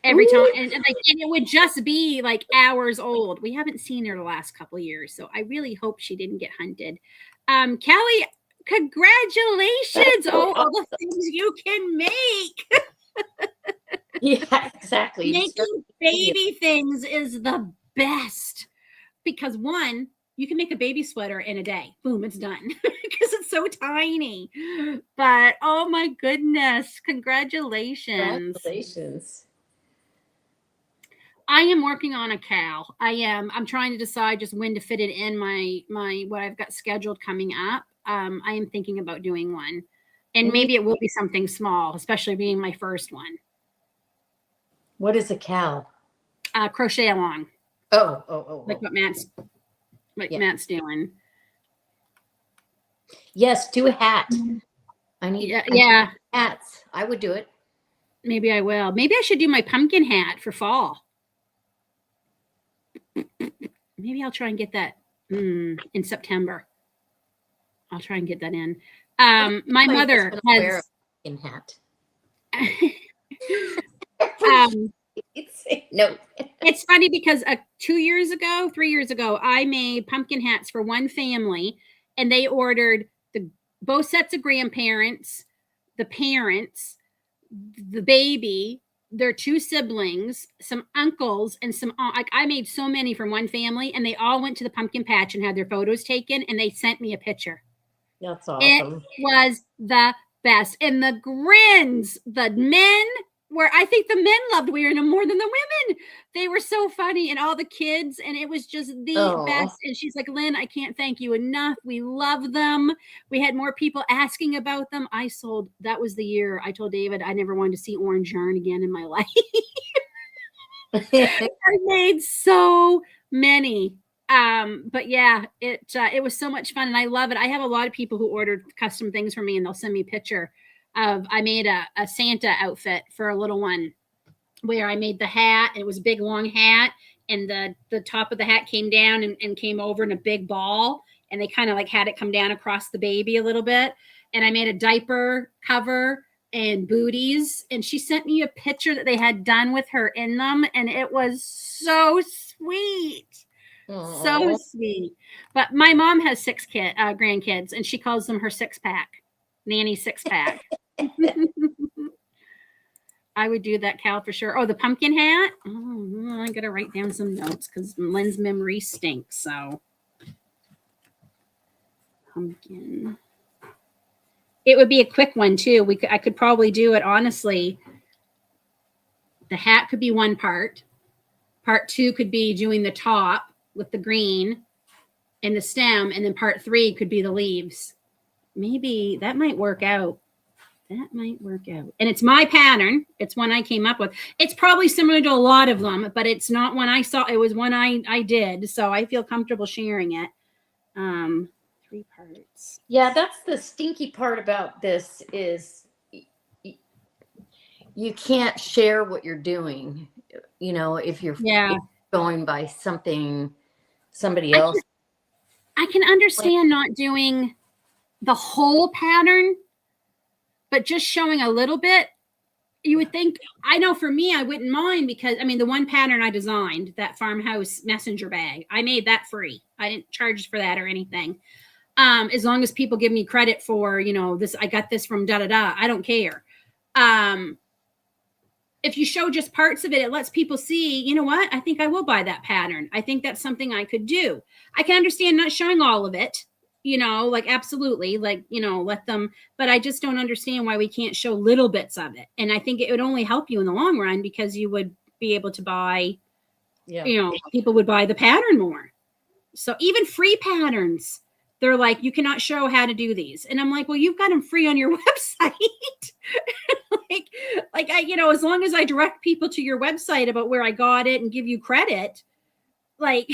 every time, and it would just be like hours old. We haven't seen her the last couple of years, so I really hope she didn't get hunted. Kelly, congratulations! Oh, all the things you can make. Yeah, exactly. Making baby things is the best, because one, you can make a baby sweater in a day. Boom, it's done, because it's so tiny. But oh my goodness, congratulations. I am working on a cowl. I am. I'm trying to decide just when to fit it in my what I've got scheduled coming up. I am thinking about doing one, and maybe it will be something small, especially being my first one. What is a cow? Crochet along. Like what Matt's doing. Yes, do a hat. I need hats. I would do it. Maybe I will. Maybe I should do my pumpkin hat for fall. Maybe I'll try and get that in September. I'll try and get that in. My mother has wear a pumpkin hat. No. It's funny because 3 years ago, I made pumpkin hats for one family, and they ordered both sets of grandparents, the parents, the baby, their two siblings, some uncles, and some like I made so many from one family, and they all went to the pumpkin patch and had their photos taken, and they sent me a picture. That's awesome. It was the best. And the grins, the men I think the men loved wearing them more than the women. They were so funny, and all the kids, and it was just the best. And she's like, Lynn, I can't thank you enough. We love them. We had more people asking about them. That was the year I told David I never wanted to see orange yarn again in my life. I made so many. But yeah, it was so much fun, and I love it. I have a lot of people who ordered custom things for me, and they'll send me a picture of I made a Santa outfit for a little one where I made the hat. It was a big long hat, and the top of the hat came down and came over in a big ball, and they kind of like had it come down across the baby a little bit. And I made a diaper cover and booties, and she sent me a picture that they had done with her in them, and it was so sweet. Aww. So sweet. But my mom has 6 grandkids, and she calls them her 6-pack. Nanny 6-pack. I would do that, Cal, for sure. Oh, the pumpkin hat. Oh, I gotta write down some notes because Lynn's memory stinks. So pumpkin. It would be a quick one too. I could probably do it honestly. The hat could be one part. Part 2 could be doing the top with the green and the stem, and then part 3 could be the leaves. Maybe that might work out. And it's my pattern. It's one I came up with. It's probably similar to a lot of them, but it's not one I saw. It was one I did. So I feel comfortable sharing it. 3 parts. Yeah, that's the stinky part about this is you can't share what you're doing. You know, if you're going by somebody else. I can understand not doing the whole pattern, but just showing a little bit. You would think, I know for me, I wouldn't mind because, I mean, the one pattern I designed, that farmhouse messenger bag, I made that free. I didn't charge for that or anything. As long as people give me credit for, this, I got this from da-da-da, I don't care. If you show just parts of it, it lets people see, you know what? I think I will buy that pattern. I think that's something I could do. I can understand not showing all of it, absolutely, let them, but I just don't understand why we can't show little bits of it. And I think it would only help you in the long run because you would be able to buy, people would buy the pattern more. So even free patterns, they're like, you cannot show how to do these. And I'm like, well, you've got them free on your website. As long as I direct people to your website about where I got it and give you credit, I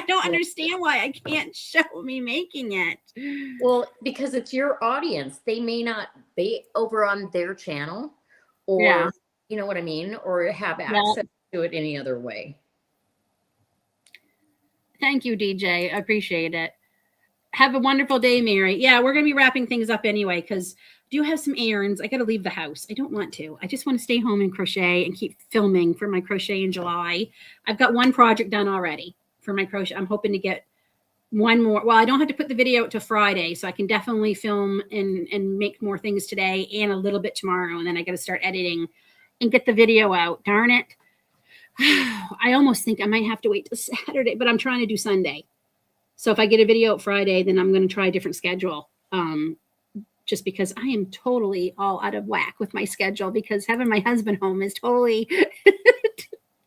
don't understand why I can't show me making it. Well, because it's your audience. They may not be over on their channel or, you know what I mean? Or have access to it any other way. Thank you, DJ. I appreciate it. Have a wonderful day, Mary. Yeah, we're going to be wrapping things up anyway because I do have some errands. I got to leave the house. I don't want to. I just want to stay home and crochet and keep filming for my crochet in July. I've got one project done already for my crochet. I'm hoping to get one more. Well, I don't have to put the video out till Friday, so I can definitely film and make more things today and a little bit tomorrow. And then I got to start editing and get the video out. Darn it. I almost think I might have to wait till Saturday, but I'm trying to do Sunday. So if I get a video out Friday, then I'm going to try a different schedule. Just because I am totally all out of whack with my schedule because having my husband home is totally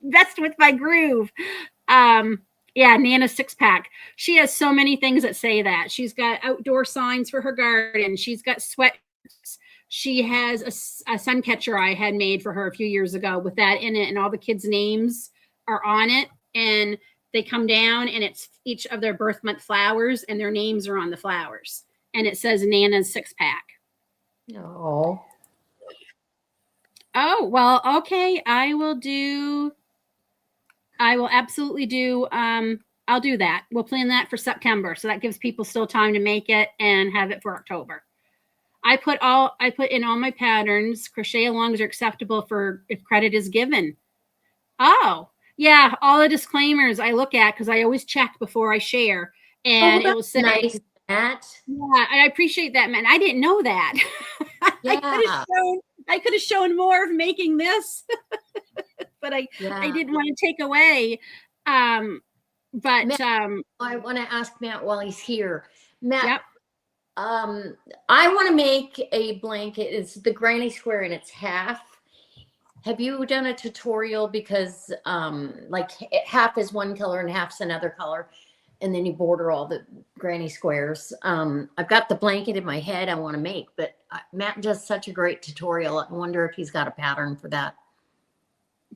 best with my groove. Yeah, Nana's 6-pack. She has so many things that say that. She's got outdoor signs for her garden. She's got sweatshirts. She has a sun catcher I had made for her a few years ago with that in it, and all the kids' names are on it. And they come down, and it's each of their birth month flowers, and their names are on the flowers. And it says Nana's 6-pack. Oh. Oh, well, okay. I will absolutely do. I'll do that. We'll plan that for September. So that gives people still time to make it and have it for October. I put in all my patterns. Crochet alongs are acceptable for if credit is given. Oh, yeah. All the disclaimers I look at because I always check before I share. And it will say, nice, Matt. Yeah, and I appreciate that, man. I didn't know that. Yeah. I could have shown more of making this, but I didn't want to take away. But Matt, I want to ask Matt while he's here. Matt, yep. I want to make a blanket. It's the granny square and it's half. Have you done a tutorial? Because like half is one color and half's another color, and then you border all the granny squares. I've got the blanket in my head I want to make, but Matt does such a great tutorial. I wonder if he's got a pattern for that.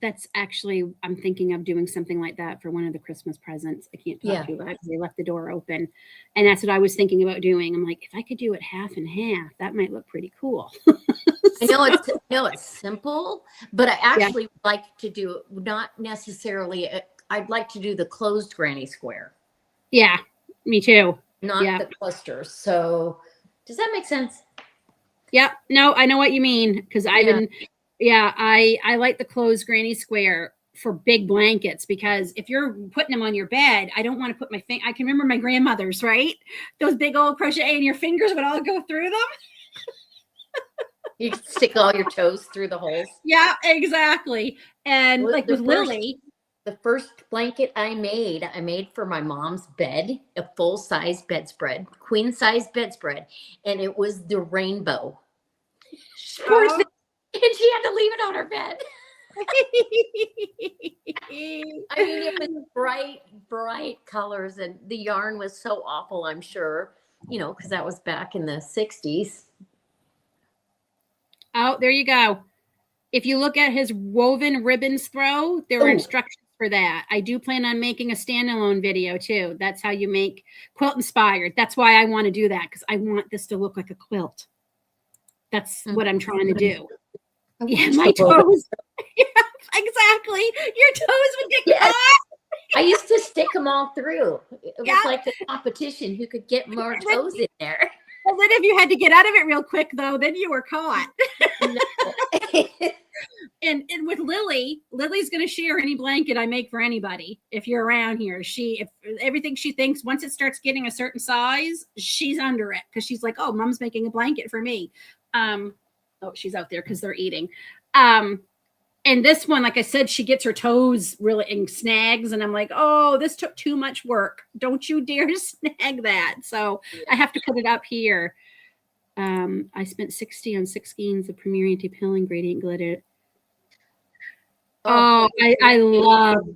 That's actually, I'm thinking of doing something like that for one of the Christmas presents. I can't talk to you about it because they left the door open. And that's what I was thinking about doing. I'm like, if I could do it half and half, that might look pretty cool. I know it's simple, but I actually like to do not necessarily, I'd like to do the closed granny square. Yeah, me too. Not the clusters. So does that make sense? Yeah, no, I know what you mean. Because I like the closed granny square for big blankets, because if you're putting them on your bed, I don't want to put my finger. I can remember my grandmother's, right? Those big old crochet, and your fingers would all go through them. You stick all your toes through the holes. Yeah, exactly. And like with Lily, the first blanket I made for my mom's bed, a full-size bedspread, queen-size bedspread, and it was the rainbow. And she had to leave it on her bed. I mean, it was bright colors, and the yarn was so awful, I'm sure, because that was back in the 60s. Oh, there you go. If you look at his woven ribbons throw, there are instructions for that. I do plan on making a standalone video too. That's how you make quilt inspired. That's why I want to do that, because I want this to look like a quilt. That's what I'm trying to do. Yeah, my toes. Yeah, exactly. Your toes would get caught. I used to stick them all through. It was like a competition who could get more toes in there. Well, then if you had to get out of it real quick, though, then you were caught. And with Lily's going to share any blanket I make for anybody. If you're around here, if everything she thinks, once it starts getting a certain size, she's under it, because she's like, oh, mom's making a blanket for me. Oh, she's out there because they're eating. And this one, like I said, she gets her toes really in snags. And I'm like, oh, this took too much work. Don't you dare snag that. So I have to put it up here. I spent $60 on 6 skeins of Premier Anti-Pilling Gradient Glitter. Oh, I love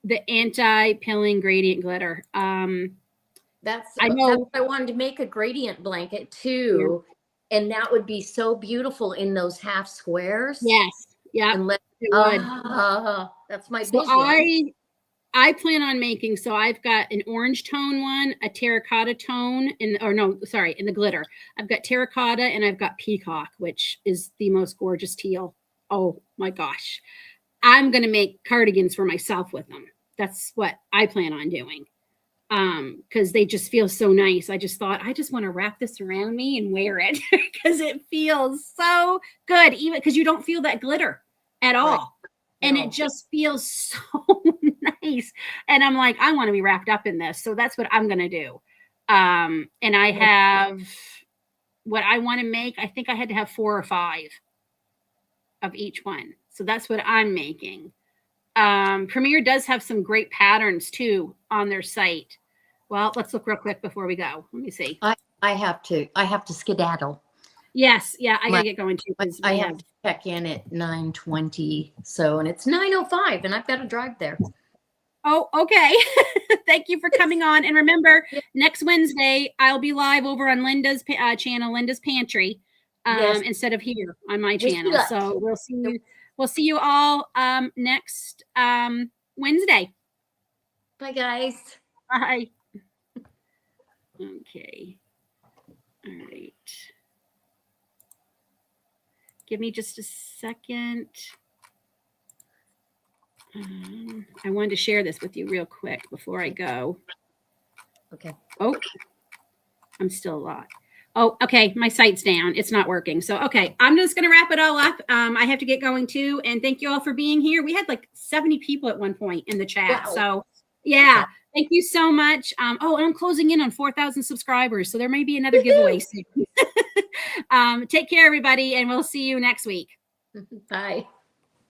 the Anti-Pilling Gradient Glitter. That's what I wanted to make a gradient blanket too. Yeah. And that would be so beautiful in those half squares. Yes. Yeah. That's my vision. I plan on making, so I've got an orange tone one, a terracotta tone, in the glitter. I've got terracotta and I've got peacock, which is the most gorgeous teal. Oh my gosh. I'm going to make cardigans for myself with them. That's what I plan on doing. Because they just feel so nice. I just thought, I just want to wrap this around me and wear it because it feels so good, even because you don't feel that glitter at all. Right. And it just feels so nice. And I'm like, I want to be wrapped up in this. So that's what I'm going to do. And I have what I want to make. I think I had to have 4 or 5 of each one. So that's what I'm making. Premier does have some great patterns too on their site. Well, let's look real quick before we go. Let me see. I have to skedaddle. Yes. Yeah. I got to get going too. I have to check in at 9:20. So, and it's 9:05 and I've got to drive there. Oh, okay. Thank you for coming on. And remember, next Wednesday, I'll be live over on Linda's channel, Linda's Pantry, instead of here on my channel. So we'll see you all next Wednesday. Bye, guys. Bye. Okay. All right. Give me just a second. I wanted to share this with you real quick before I go. Okay. Oh, I'm still live. Oh, okay. My site's down. It's not working. So, okay. I'm just going to wrap it all up. I have to get going too. And thank you all for being here. We had like 70 people at one point in the chat. Wow. So, yeah. Thank you so much. Oh, and I'm closing in on 4,000 subscribers. So there may be another giveaway soon. Take care, everybody. And we'll see you next week. Bye.